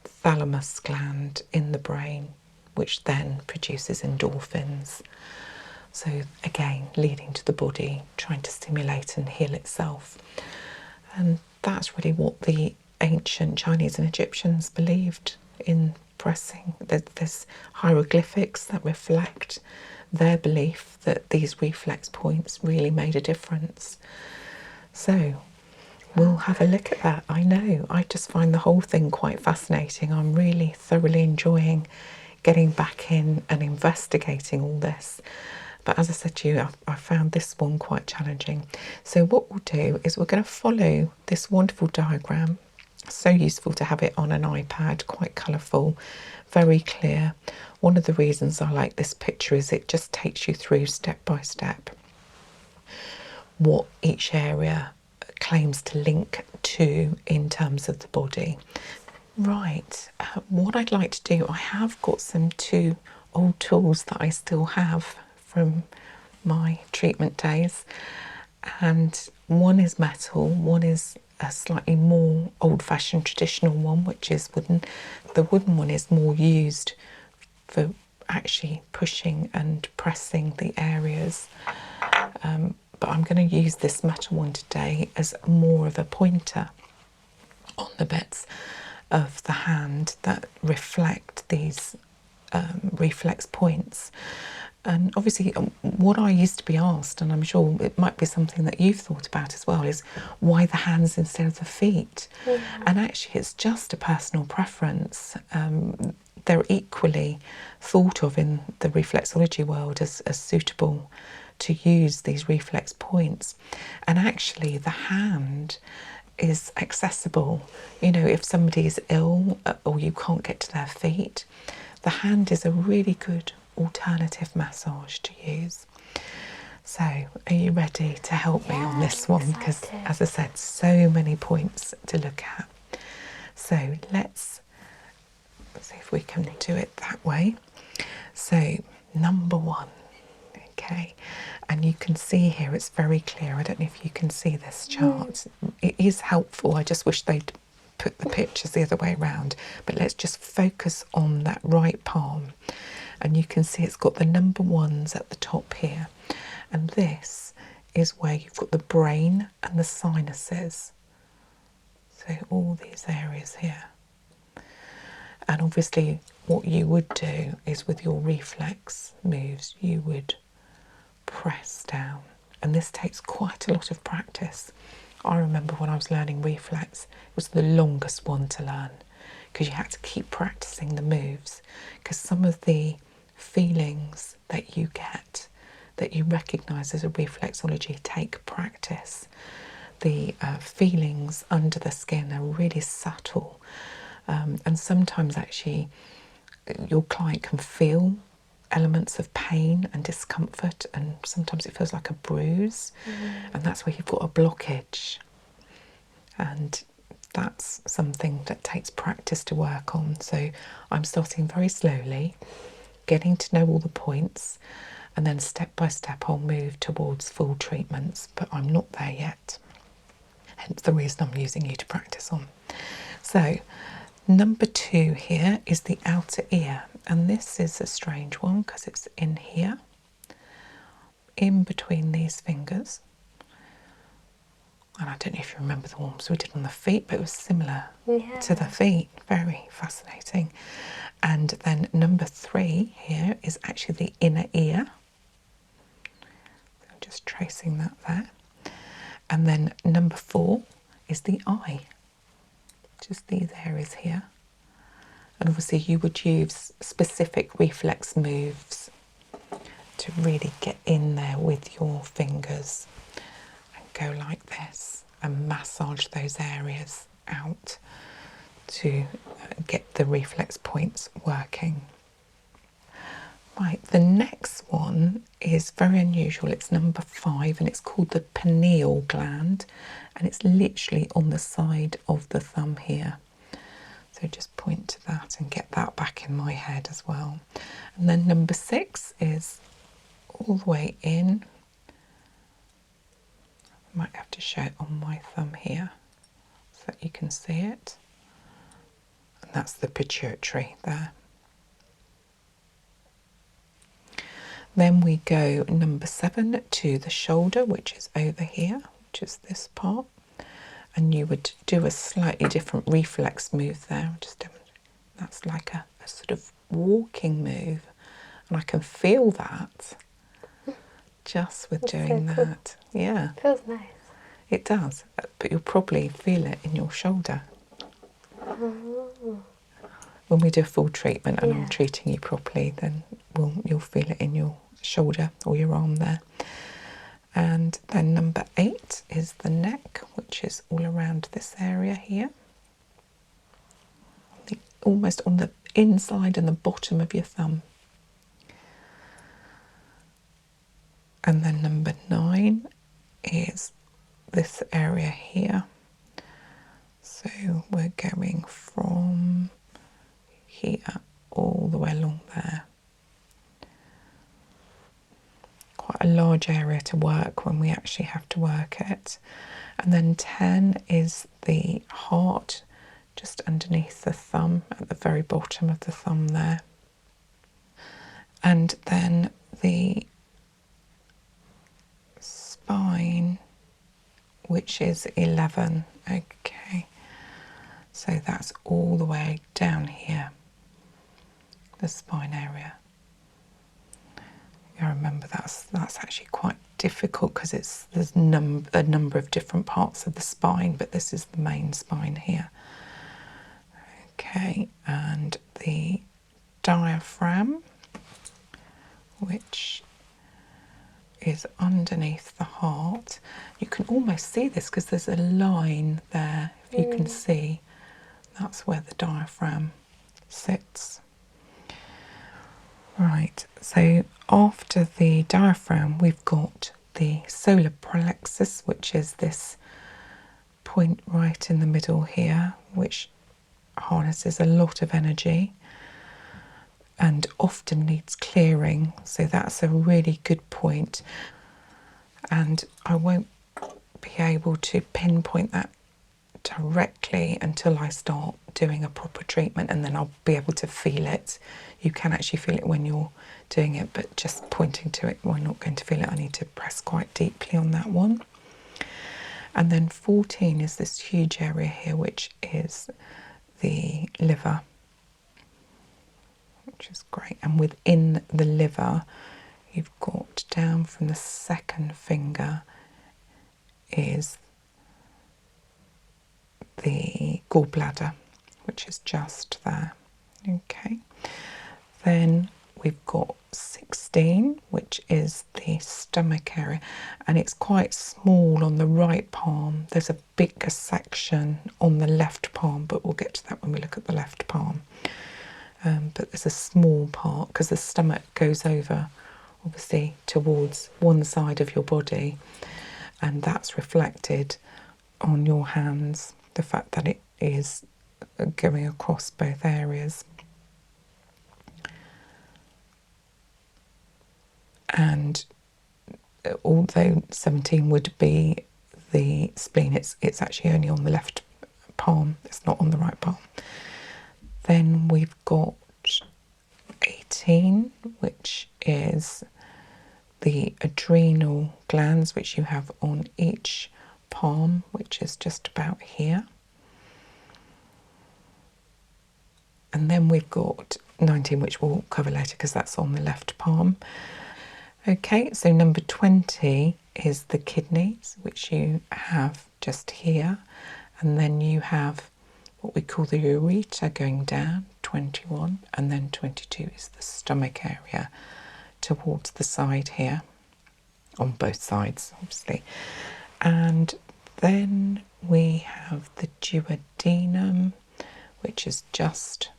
thalamus gland in the brain, which then produces endorphins. So again, leading to the body, trying to stimulate and heal itself. And that's really what the ancient Chinese and Egyptians believed in pressing. There's hieroglyphics that reflect their belief that these reflex points really made a difference. So we'll have a look at that. I know, I just find the whole thing quite fascinating. I'm really thoroughly enjoying getting back in and investigating all this. But as I said to you, I found this one quite challenging. So what we'll do is we're going to follow this wonderful diagram. So useful to have it on an iPad, quite colourful, very clear. One of the reasons I like this picture is it just takes you through step by step what each area claims to link to in terms of the body. Right, what I'd like to do, I have got some 2 old tools that I still have from my treatment days, and one is metal, one is a slightly more old-fashioned traditional one, which is wooden. The wooden one is more used for actually pushing and pressing the areas, but I'm going to use this metal one today as more of a pointer on the bits of the hand that reflect these reflex points. And obviously, what I used to be asked, and I'm sure it might be something that you've thought about as well, is why the hands instead of the feet? Yeah. And actually, it's just a personal preference. They're equally thought of in the reflexology world as suitable to use these reflex points. And actually, the hand is accessible. You know, if somebody is ill or you can't get to their feet, the hand is a really good alternative massage to use. So, are you ready to help me on this one? Because, as I said, so many points to look at. So, let's see if we can do it that way. So, number 1. Okay, and you can see here it's very clear. I don't know if you can see this chart. It is helpful. I just wish they'd put the pictures the other way around, but let's just focus on that right palm, and you can see it's got the number 1s at the top here, and this is where you've got the brain and the sinuses, so all these areas here. And obviously what you would do is with your reflex moves you would press down, and this takes quite a lot of practice. I remember when I was learning reflex, it was the longest one to learn because you had to keep practicing the moves, because some of the feelings that you get that you recognise as a reflexology take practice. The feelings under the skin are really subtle, and sometimes actually your client can feel elements of pain and discomfort, and sometimes it feels like a bruise, and that's where you've got a blockage, and that's something that takes practice to work on. So I'm starting very slowly, getting to know all the points, and then step by step I'll move towards full treatments, but I'm not there yet, hence the reason I'm using you to practice on. So number 2 here is the outer ear, and this is a strange one because it's in here, in between these fingers. And I don't know if you remember the ones we did on the feet, but it was similar to the feet. Very fascinating. And then number 3 here is actually the inner ear. I'm just tracing that there. And then number 4 is the eye, just these areas here. And obviously you would use specific reflex moves to really get in there with your fingers and go like this and massage those areas out to get the reflex points working. Right, the next one is very unusual. It's number 5 and it's called the pineal gland, and it's literally on the side of the thumb here. So just point to that and get that back in my head as well. And then number 6 is all the way in. I might have to show it on my thumb here so that you can see it. And that's the pituitary there. Then we go number 7 to the shoulder, which is over here, which is this part. And you would do a slightly different reflex move there. That's like a sort of walking move. And I can feel that just with doing so cool. that. Yeah. Feels nice. It does, but you'll probably feel it in your shoulder. Oh. When we do a full treatment and I'm Yeah. treating you properly, then you'll feel it in your shoulder or your arm there. And then number 8 is the neck, which is all around this area here. Almost on the inside and the bottom of your thumb. And then number 9 is this area here. So we're going from here all the way along there. Quite a large area to work when we actually have to work it. And then 10 is the heart, just underneath the thumb, at the very bottom of the thumb there. And then the spine, which is 11. Okay, so that's all the way down here, the spine area. I remember that's actually quite difficult because there's a number of different parts of the spine, but this is the main spine here. Okay, and the diaphragm, which is underneath the heart. You can almost see this because there's a line there. If you can see, that's where the diaphragm sits. Right, so after the diaphragm, we've got the solar plexus, which is this point right in the middle here, which harnesses a lot of energy and often needs clearing. So that's a really good point. And I won't be able to pinpoint that directly until I start doing a proper treatment, and then I'll be able to feel it. You can actually feel it when you're doing it, but just pointing to it, we're not going to feel it. I need to press quite deeply on that one. And then 14 is this huge area here, which is the liver, which is great. And within the liver, you've got down from the second finger is the gallbladder, which is just there. Okay, then we've got 16, which is the stomach area, and it's quite small on the right palm. There's a bigger section on the left palm, but we'll get to that when we look at the left palm. But there's a small part because the stomach goes over obviously towards one side of your body, and that's reflected on your hands, the fact that it is going across both areas. And although 17 would be the spleen, it's actually only on the left palm, it's not on the right palm. Then we've got 18, which is the adrenal glands, which you have on each palm, which is just about here. And then we've got 19, which we'll cover later because that's on the left palm. Okay, so number 20 is the kidneys, which you have just here. And then you have what we call the ureter going down, 21. And then 22 is the stomach area towards the side here, on both sides, obviously. And then we have the duodenum, which is just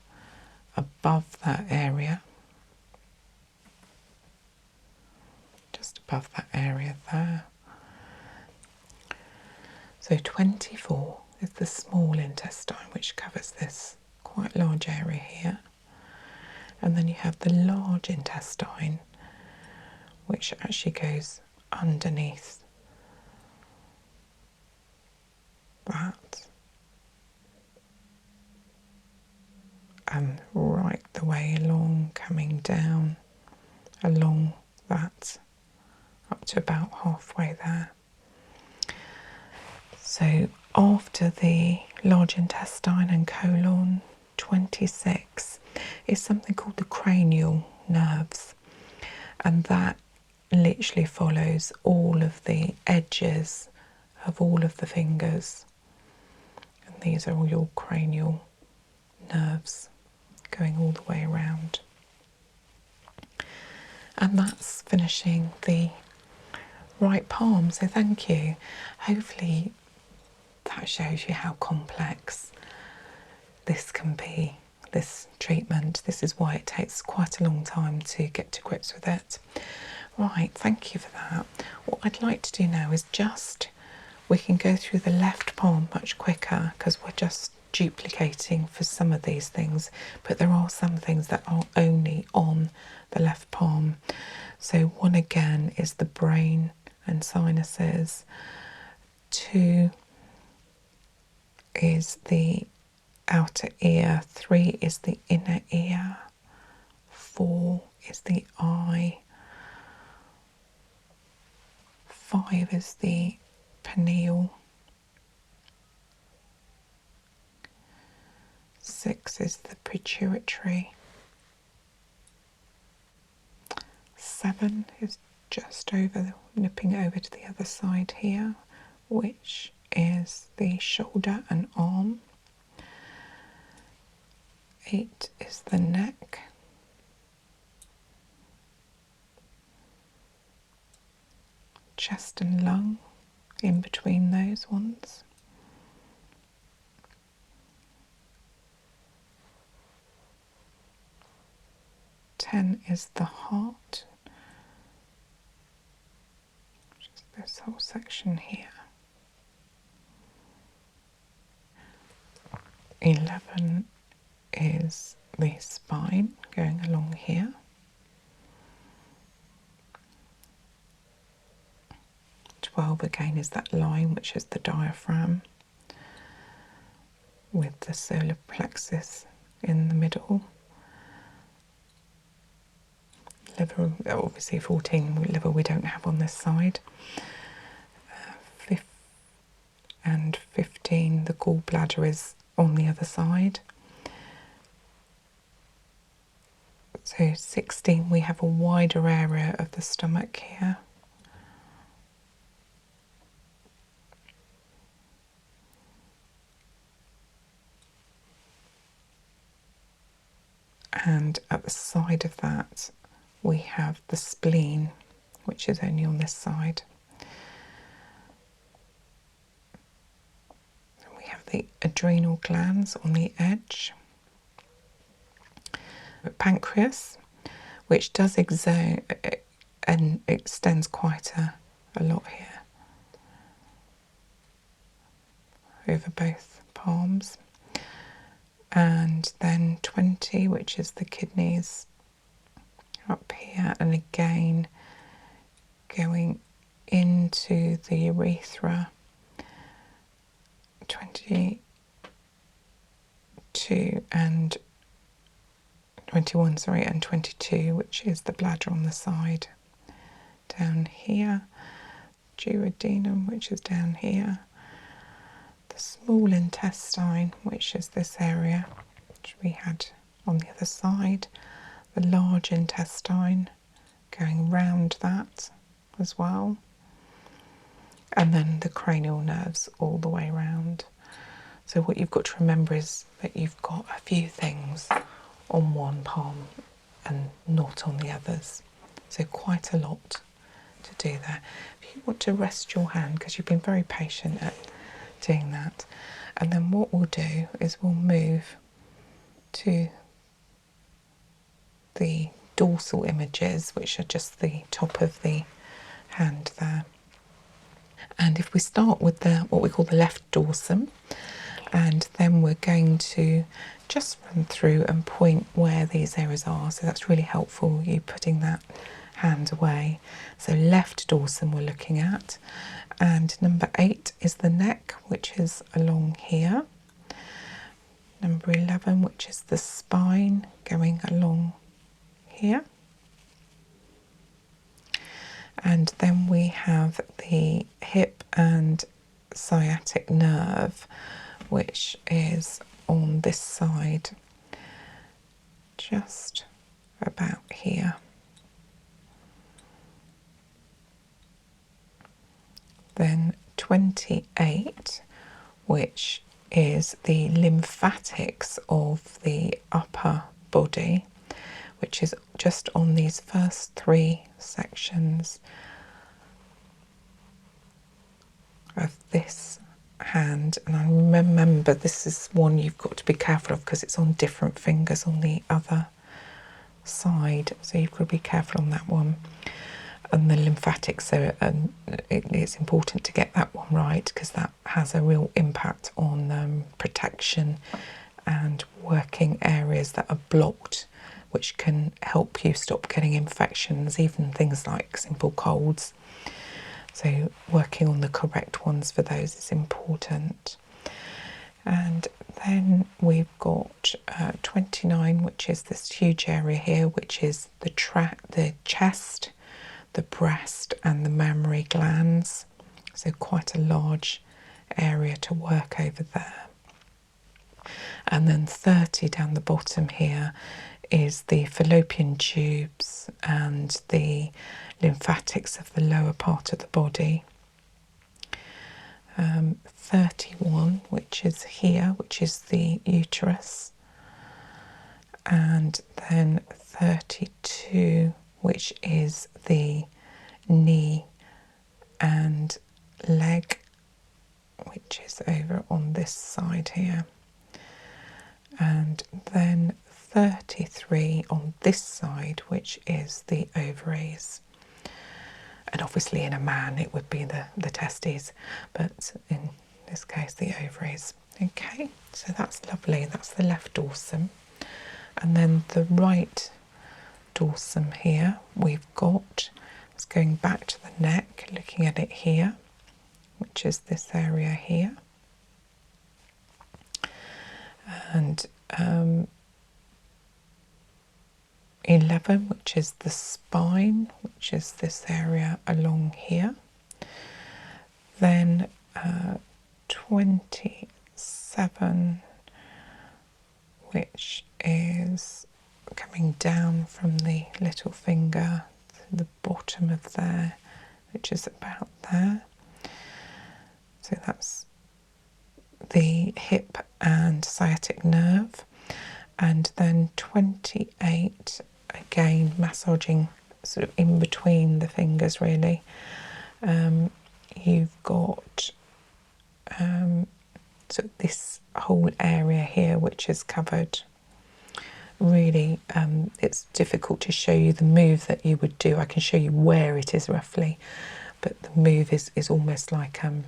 above that area. Just above that area there. So 24 is the small intestine, which covers this quite large area here. And then you have the large intestine, which actually goes underneath that and right the way along, coming down along that up to about halfway there. So after the large intestine and colon, 26 is something called the cranial nerves, and that literally follows all of the edges of all of the fingers, and these are all your cranial nerves going all the way around. And that's finishing the right palm, so thank you. Hopefully that shows you how complex this can be, this treatment. This is why it takes quite a long time to get to grips with it. Right, thank you for that. What I'd like to do now is we can go through the left palm much quicker because we're just duplicating for some of these things, but there are some things that are only on the left palm. So one again is the brain and sinuses. 2 is the outer ear. 3 is the inner ear. 4 is the eye. 5 is the pineal. 6 is the pituitary. 7 is just over, nipping over to the other side here, which is the shoulder and arm. 8 is the neck. 'Chest and lung in between those ones. 10 is the heart, which is this whole section here. 11 is the spine going along here. 12 again is that line, which is the diaphragm, with the solar plexus in the middle. Liver, obviously 14 liver we don't have on this side. 15, the gallbladder is on the other side. So 16, we have a wider area of the stomach here. And at the side of that, we have the spleen, which is only on this side. We have the adrenal glands on the edge. Pancreas, which does exert and extends quite a lot here over both palms. And then 20, which is the kidneys up here, and again going into the urethra. 22 and 21, sorry, and 22, which is the bladder on the side down here. Duodenum, which is down here. The small intestine, which is this area, which we had on the other side. The large intestine going round that as well. And then the cranial nerves all the way around. So what you've got to remember is that you've got a few things on one palm and not on the others. So quite a lot to do there. If you want to rest your hand, because you've been very patient at doing that, and then what we'll do is we'll move to the dorsal images, which are just the top of the hand there. And if we start with the what we call the left dorsum, and then we're going to just run through and point where these areas are. So that's really helpful, you putting that hand away. So left dorsum we're looking at, and number 8 is the neck, which is along here. Number 11, which is the spine, going along here. And then we have the hip and sciatic nerve, which is on this side, just about here. Then 28, which is the lymphatics of the upper body, which is just on these first three sections of this hand. And I remember this is one you've got to be careful of because it's on different fingers on the other side, so you've got to be careful on that one. And the lymphatics, so it's important to get that one right because that has a real impact on protection and working areas that are blocked, which can help you stop getting infections, even things like simple colds. So working on the correct ones for those is important. And then we've got 29, which is this huge area here, which is the chest, the breast and the mammary glands. So quite a large area to work over there. And then 30 down the bottom here is the fallopian tubes and the lymphatics of the lower part of the body. 31, which is here, which is the uterus. And then 32, which is the knee and leg, which is over on this side here. And then 33 on this side, which is the ovaries. And obviously in a man it would be the testes, but in this case the ovaries. Okay, so that's lovely. That's the left dorsum. And then the right dorsum here we've got, it's going back to the neck, looking at it here, which is this area here. And 11, which is the spine, which is this area along here. Then 27, which is coming down from the little finger to the bottom of there, which is about there. So that's the hip and sciatic nerve. And then 28, again massaging sort of in between the fingers really. You've got so this whole area here which is covered. Really it's difficult to show you the move that you would do. I can show you where it is roughly, but the move is almost like a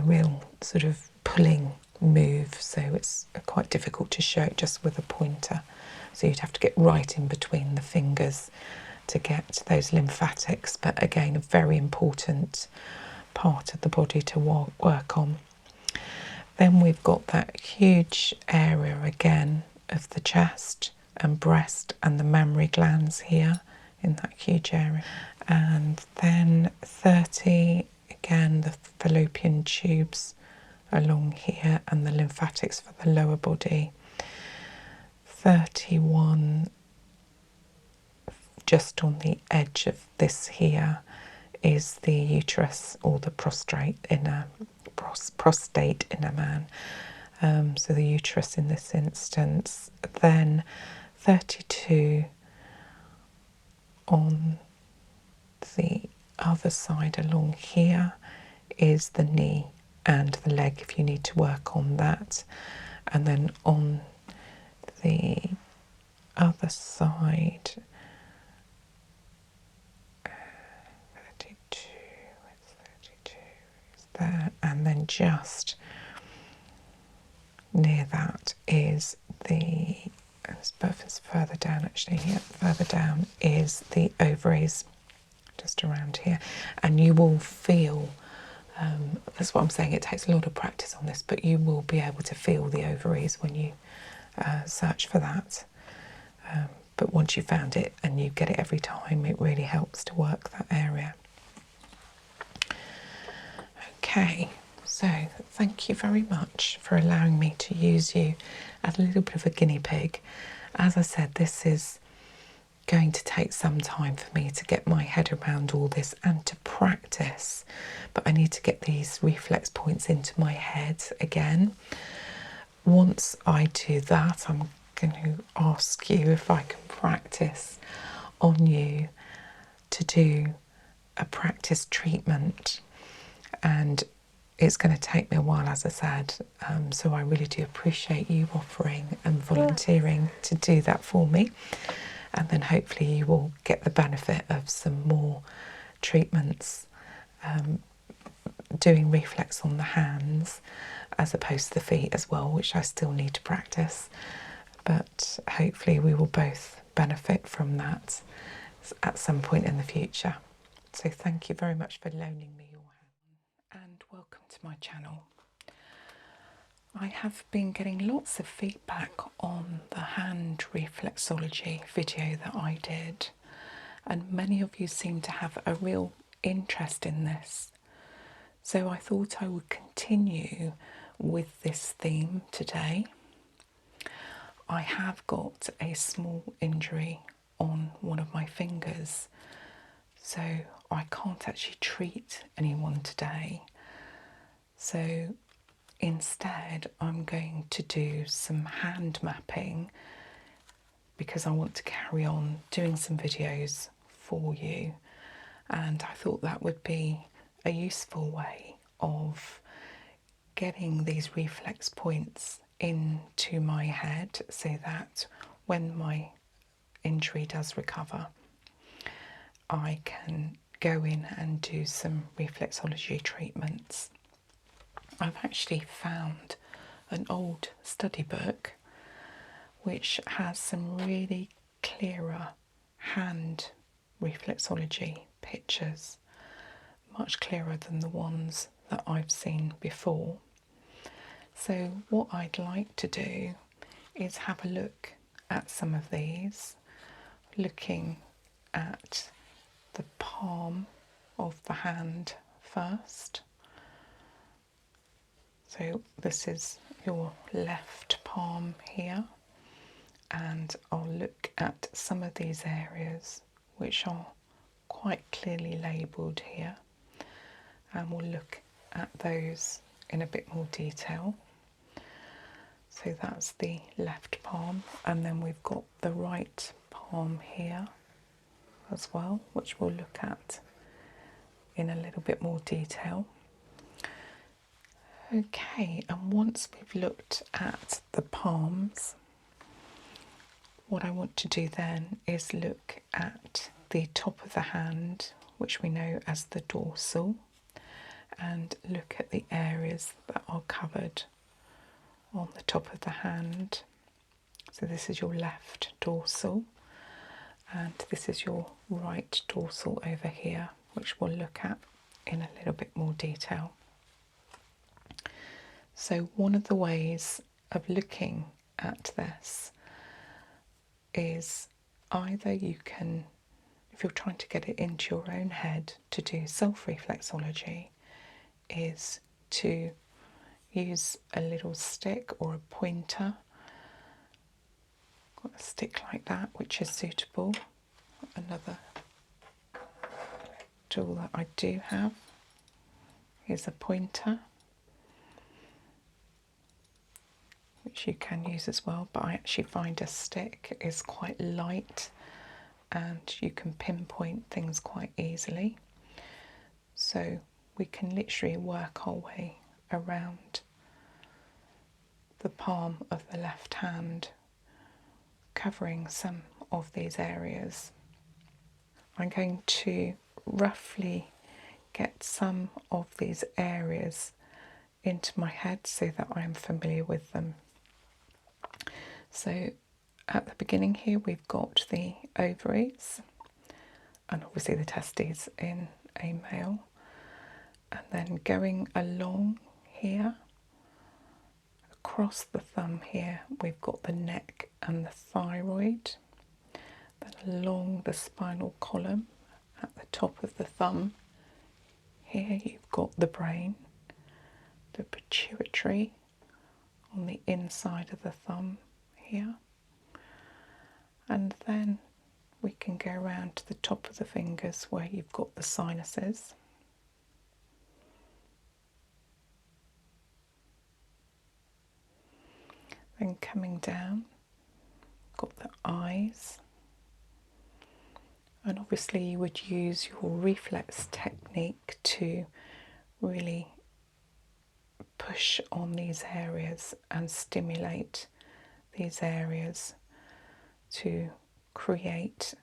real sort of pulling move, so it's quite difficult to show it just with a pointer. So you'd have to get right in between the fingers to get those lymphatics, but again a very important part of the body to work on. Then we've got that huge area again of the chest and breast and the mammary glands here in that huge area. And then 30, again the fallopian tubes along here and the lymphatics for the lower body. 31, just on the edge of this here, is the uterus or the prostate in a man. So the uterus in this instance. Then 32 on the other side along here is the knee and the leg if you need to work on that. And then on the other side, 32 is there, and then just near that is the, it's further down actually, yeah, further down is the ovaries, just around here. And you will feel, that's what I'm saying, it takes a lot of practice on this, but you will be able to feel the ovaries when you search for that. but once you found it and you get it every time, it really helps to work that area. Okay, so thank you very much for allowing me to use you as a little bit of a guinea pig. As I said, this is going to take some time for me to get my head around all this and to practice, but I need to get these reflex points into my head again. Once I do that, I'm going to ask you if I can practice on you to do a practice treatment, and it's going to take me a while, as I said, so I really do appreciate you offering and volunteering to do that for me, and then hopefully you will get the benefit of some more treatments, doing reflex on the hands as opposed to the feet as well, which I still need to practice, but hopefully we will both benefit from that at some point in the future. So thank you very much for loaning me your hand, and welcome to my channel. I have been getting lots of feedback on the hand reflexology video that I did, and many of you seem to have a real interest in this. So I thought I would continue with this theme today. I have got a small injury on one of my fingers, so I can't actually treat anyone today. So instead, I'm going to do some hand mapping because I want to carry on doing some videos for you, and I thought that would be a useful way of getting these reflex points into my head so that when my injury does recover, I can go in and do some reflexology treatments. I've actually found an old study book which has some really clearer hand reflexology pictures, much clearer than the ones that I've seen before. So what I'd like to do is have a look at some of these, looking at the palm of the hand first. So this is your left palm here, and I'll look at some of these areas which are quite clearly labelled here, and we'll look at those in a bit more detail. So that's the left palm, and then we've got the right palm here as well, which we'll look at in a little bit more detail. Okay, and once we've looked at the palms, what I want to do then is look at the top of the hand, which we know as the dorsal, and look at the areas that are covered on the top of the hand. So this is your left dorsal, and this is your right dorsal over here, which we'll look at in a little bit more detail. So one of the ways of looking at this is either you can, if you're trying to get it into your own head to do self-reflexology, is to use a little stick or a pointer. Got a stick like that which is suitable. Another tool that I do have is a pointer, which you can use as well, but I actually find a stick is quite light and you can pinpoint things quite easily. So we can literally work our way around the palm of the left hand, covering some of these areas. I'm going to roughly get some of these areas into my head so that I am familiar with them. So at the beginning here we've got the ovaries and obviously the testes in a male, and then going along here across the thumb here we've got the neck and the thyroid, then along the spinal column at the top of the thumb. Here you've got the brain, the pituitary on the inside of the thumb here. And then we can go around to the top of the fingers where you've got the sinuses. Then coming down, got the eyes. And obviously you would use your reflex technique to really push on these areas and stimulate these areas to create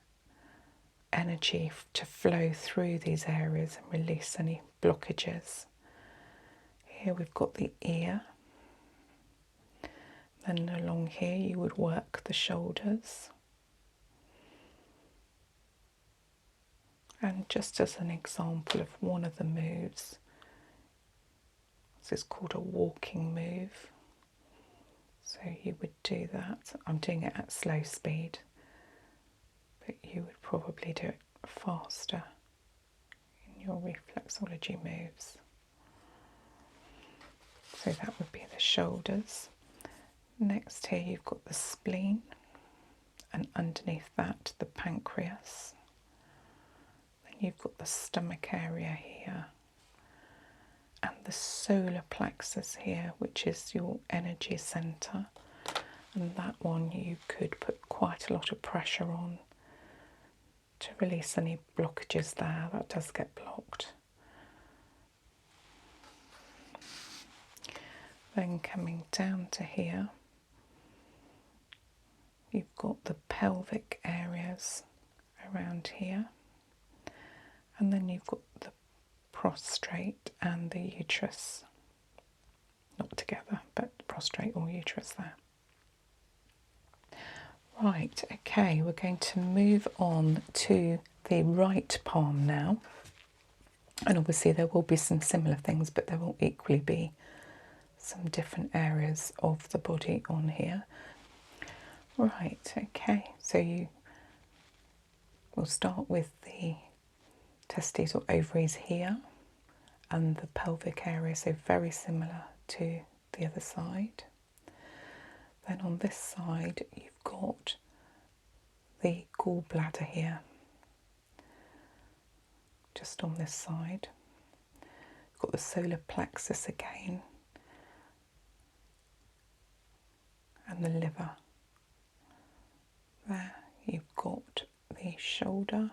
energy to flow through these areas and release any blockages. Here we've got the ear. Then along here you would work the shoulders. And just as an example of one of the moves, this is called a walking move. So you would do that. I'm doing it at slow speed, but you would probably do it faster in your reflexology moves. So that would be the shoulders. Next here you've got the spleen, and underneath that the pancreas. Then you've got the stomach area here, and the solar plexus here, which is your energy centre. And that one you could put quite a lot of pressure on to release any blockages there. That does get blocked. Then coming down to here, you've got the pelvic areas around here, and then you've got the prostrate and the uterus, not together, but prostrate or uterus there. Right, okay, we're going to move on to the right palm now. And obviously there will be some similar things, but there will equally be some different areas of the body on here. Right, okay, so we'll start with the testes or ovaries here and the pelvic area, so very similar to the other side. Then on this side you've got the gallbladder here, just on this side. You've got the solar plexus again, and the liver. There you've got the shoulder,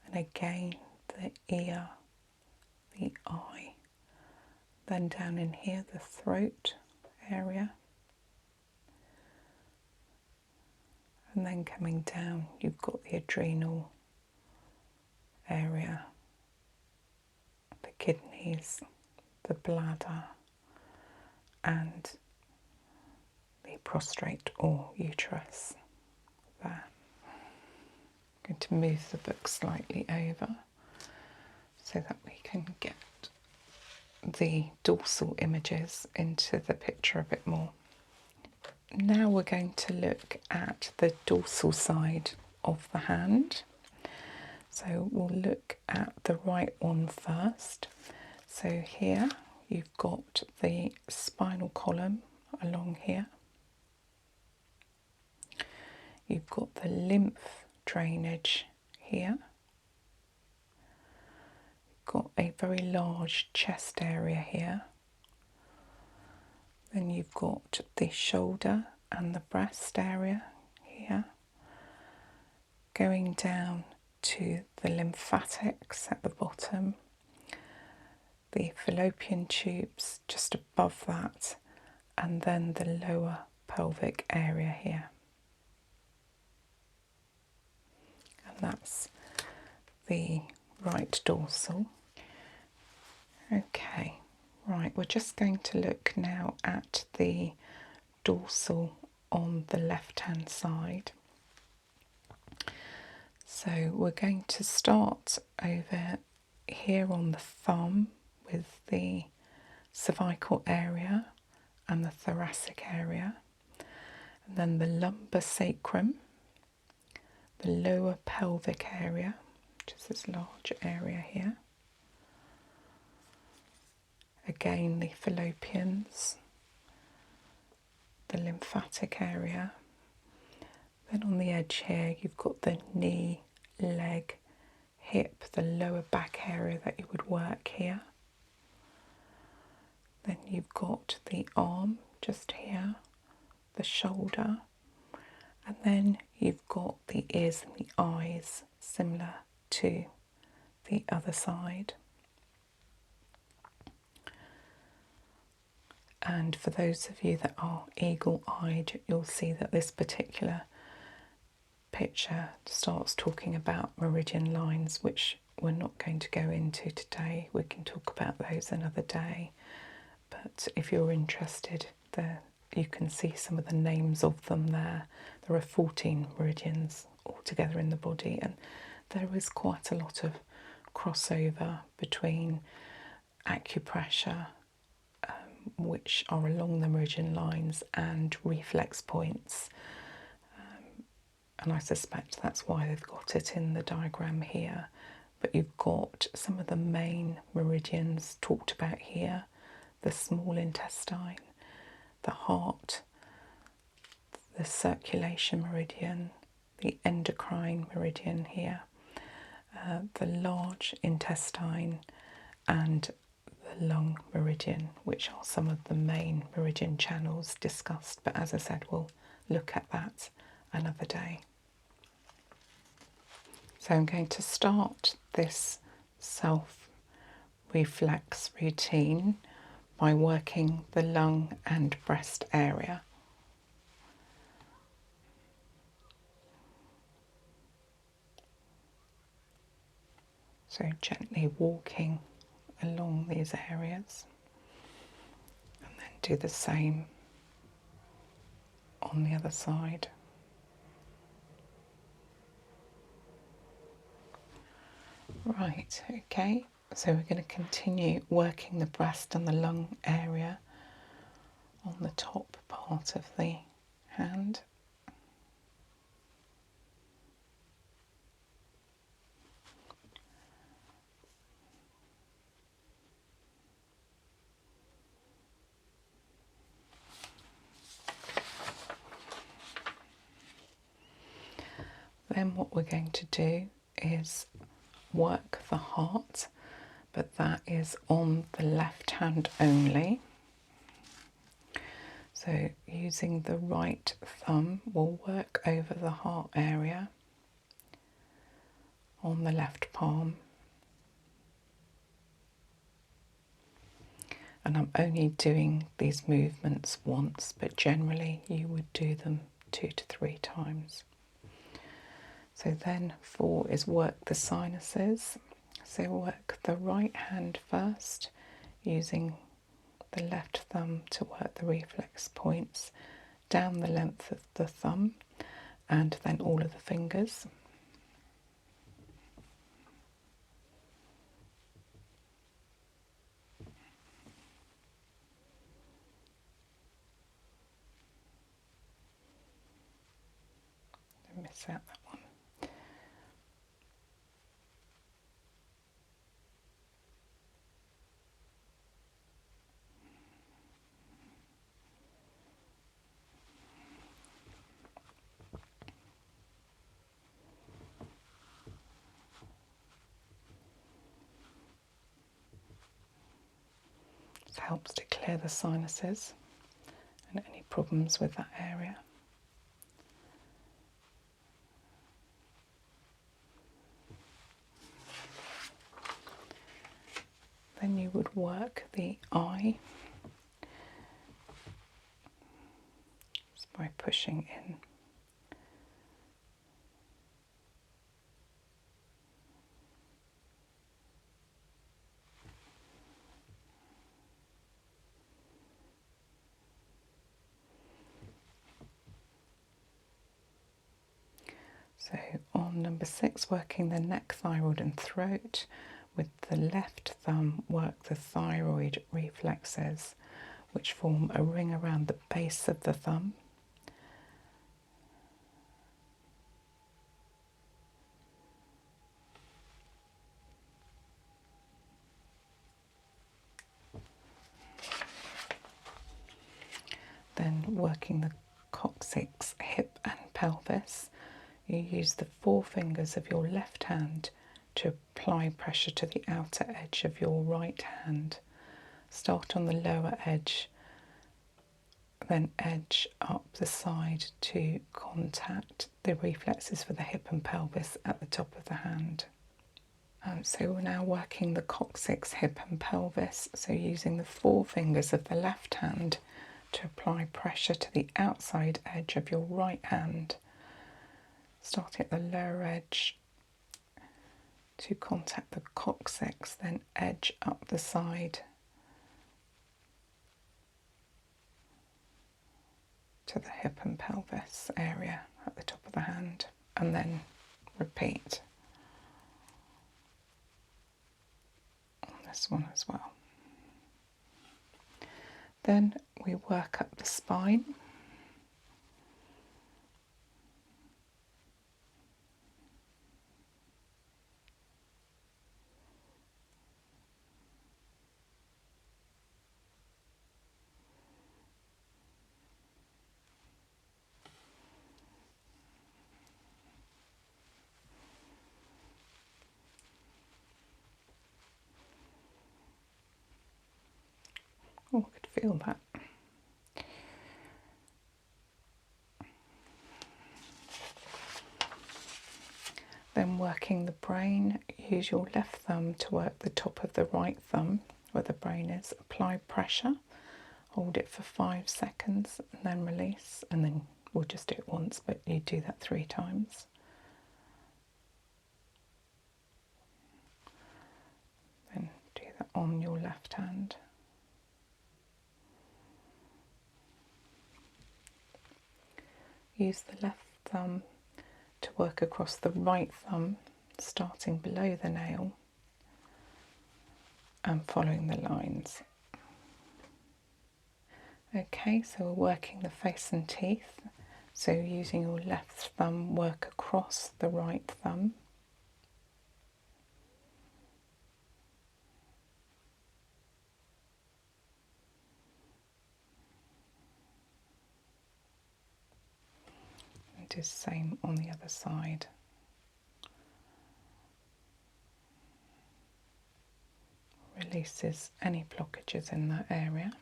and again the ear, the eye. Then down in here the throat area. And then coming down you've got the adrenal area, the kidneys, the bladder, and the prostrate or uterus there. I'm going to move the book slightly over so that we can get the dorsal images into the picture a bit more. Now we're going to look at the dorsal side of the hand. So we'll look at the right one first. So here you've got the spinal column along here. You've got the lymph drainage here. You've got a very large chest area here. Then you've got the shoulder and the breast area here. Going down to the lymphatics at the bottom. The fallopian tubes just above that. And then the lower pelvic area here. And that's the right dorsal. Okay, right, we're just going to look now at the dorsal on the left hand side. So we're going to start over here on the thumb with the cervical area and the thoracic area, and then the lumbar sacrum, the lower pelvic area, which is this large area here. Again, the fallopians, the lymphatic area. Then on the edge here, you've got the knee, leg, hip, the lower back area that you would work here. Then you've got the arm just here, the shoulder, and then you've got the ears and the eyes, similar to the other side. And for those of you that are eagle-eyed, you'll see that this particular picture starts talking about meridian lines, which we're not going to go into today. We can talk about those another day. But if you're interested, you can see some of the names of them there. There are 14 meridians altogether in the body, and there is quite a lot of crossover between acupressure, which are along the meridian lines, and reflex points. And I suspect that's why they've got it in the diagram here. But you've got some of the main meridians talked about here: the small intestine, the heart, the circulation meridian, the endocrine meridian here, the large intestine, and the lung meridian, which are some of the main meridian channels discussed. But as I said, we'll look at that another day. So I'm going to start this self-reflex routine by working the lung and breast area. So gently walking along these areas, and then do the same on the other side. Right, okay, so we're going to continue working the breast and the lung area on the top part of the hand. Then what we're going to do is work the heart, but that is on the left hand only. So using the right thumb, we'll work over the heart area on the left palm. And I'm only doing these movements once, but generally you would do them 2 to 3 times. So then 4 is work the sinuses. So work the right hand first, using the left thumb to work the reflex points down the length of the thumb, and then all of the fingers. Don't miss out that one. This helps to clear the sinuses and any problems with that area. Then you would work the eye just by pushing in. So on number 6, working the neck, thyroid and throat. With the left thumb, work the thyroid reflexes, which form a ring around the base of the thumb. working the coccyx, hip and pelvis. You use the four fingers of your left hand to apply pressure to the outer edge of your right hand. Start on the lower edge, then edge up the side to contact the reflexes for the hip and pelvis at the top of the hand. So we're now working the coccyx, hip and pelvis, so using the four fingers of the left hand to apply pressure to the outside edge of your right hand. Start at the lower edge to contact the coccyx, then edge up the side to the hip and pelvis area at the top of the hand, and then repeat on this one as well. Then we work up the spine. Oh, I could feel that. Then working the brain, use your left thumb to work the top of the right thumb where the brain is. Apply pressure, hold it for 5 seconds and then release, and then we'll just do it once, but you do that 3 times. Then do that on your left hand. Use the left thumb to work across the right thumb, starting below the nail and following the lines. Okay, so we're working the face and teeth. So using your left thumb, work across the right thumb. And do the same on the other side. Releases any blockages in that area.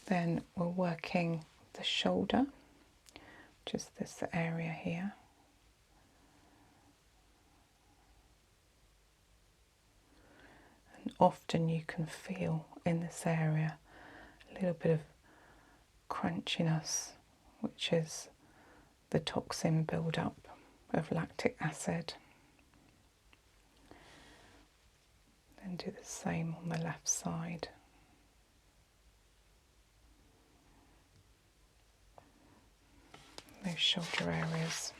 Then we're working the shoulder, just this area here. And often you can feel in this area a little bit of crunchiness, which is the toxin build-up of lactic acid. Then do the same on the left side. Those shoulder areas.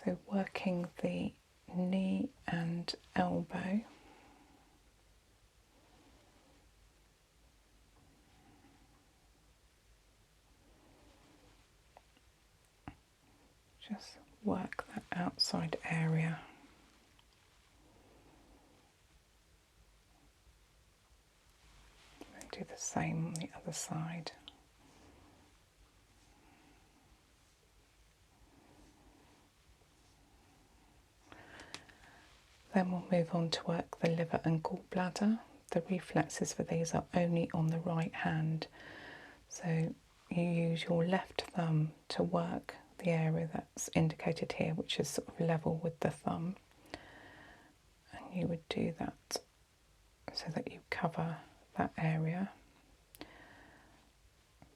So working the knee and elbow. Just work that outside area. And do the same on the other side. Then we'll move on to work the liver and gallbladder. The reflexes for these are only on the right hand. So you use your left thumb to work the area that's indicated here, which is sort of level with the thumb. And you would do that so that you cover that area.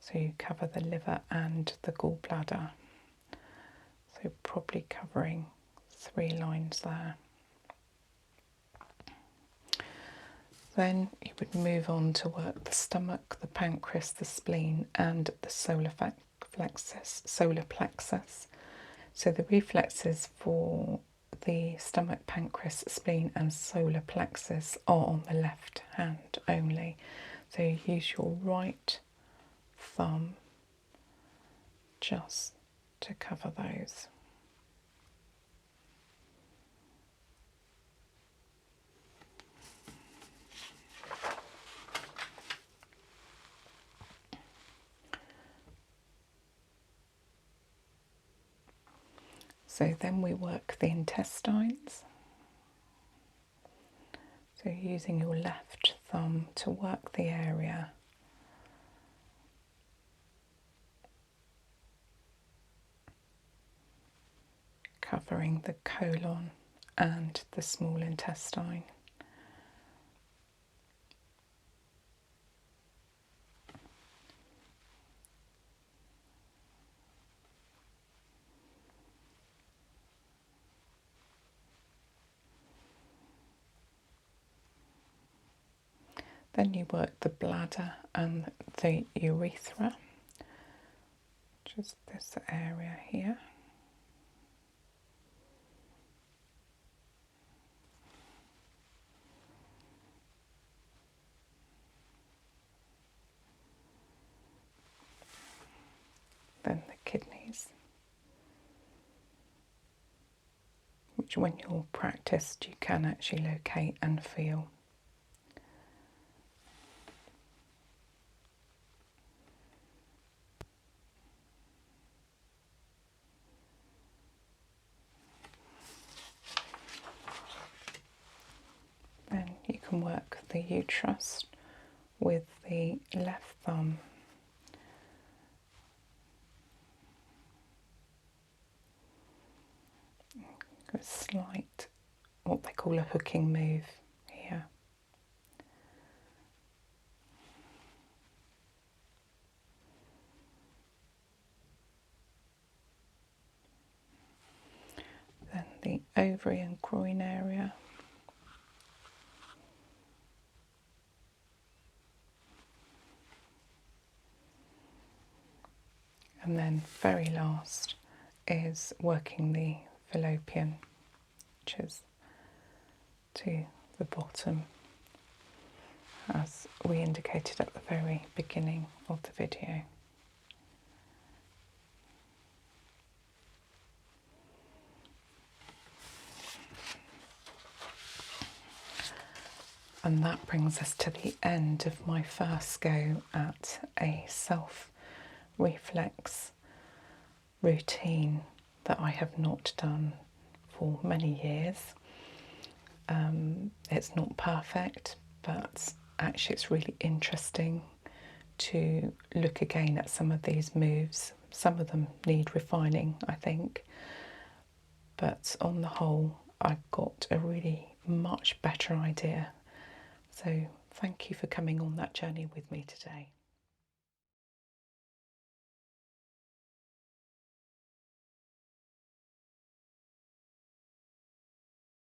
So you cover the liver and the gallbladder. So probably covering 3 lines there. Then you would move on to work the stomach, the pancreas, the spleen, and the solar plexus. So the reflexes for the stomach, pancreas, spleen, and solar plexus are on the left hand only. So you use your right thumb just to cover those. So then we work the intestines. So using your left thumb to work the area. Covering the colon and the small intestine. Then you work the bladder and the urethra, which is this area here. Then the kidneys, which when you're practiced you can actually locate and feel. Then you can work the uterus with the left thumb. A slight, what they call a hooking move here. Then the ovary and groin area. And then very last is working the fallopian, which is to the bottom, as we indicated at the very beginning of the video. And that brings us to the end of my first go at a self-reflex routine that I have not done for many years. It's not perfect, but actually it's really interesting to look again at some of these moves. Some of them need refining, I think, but on the whole I've got a really much better idea. So thank you for coming on that journey with me today.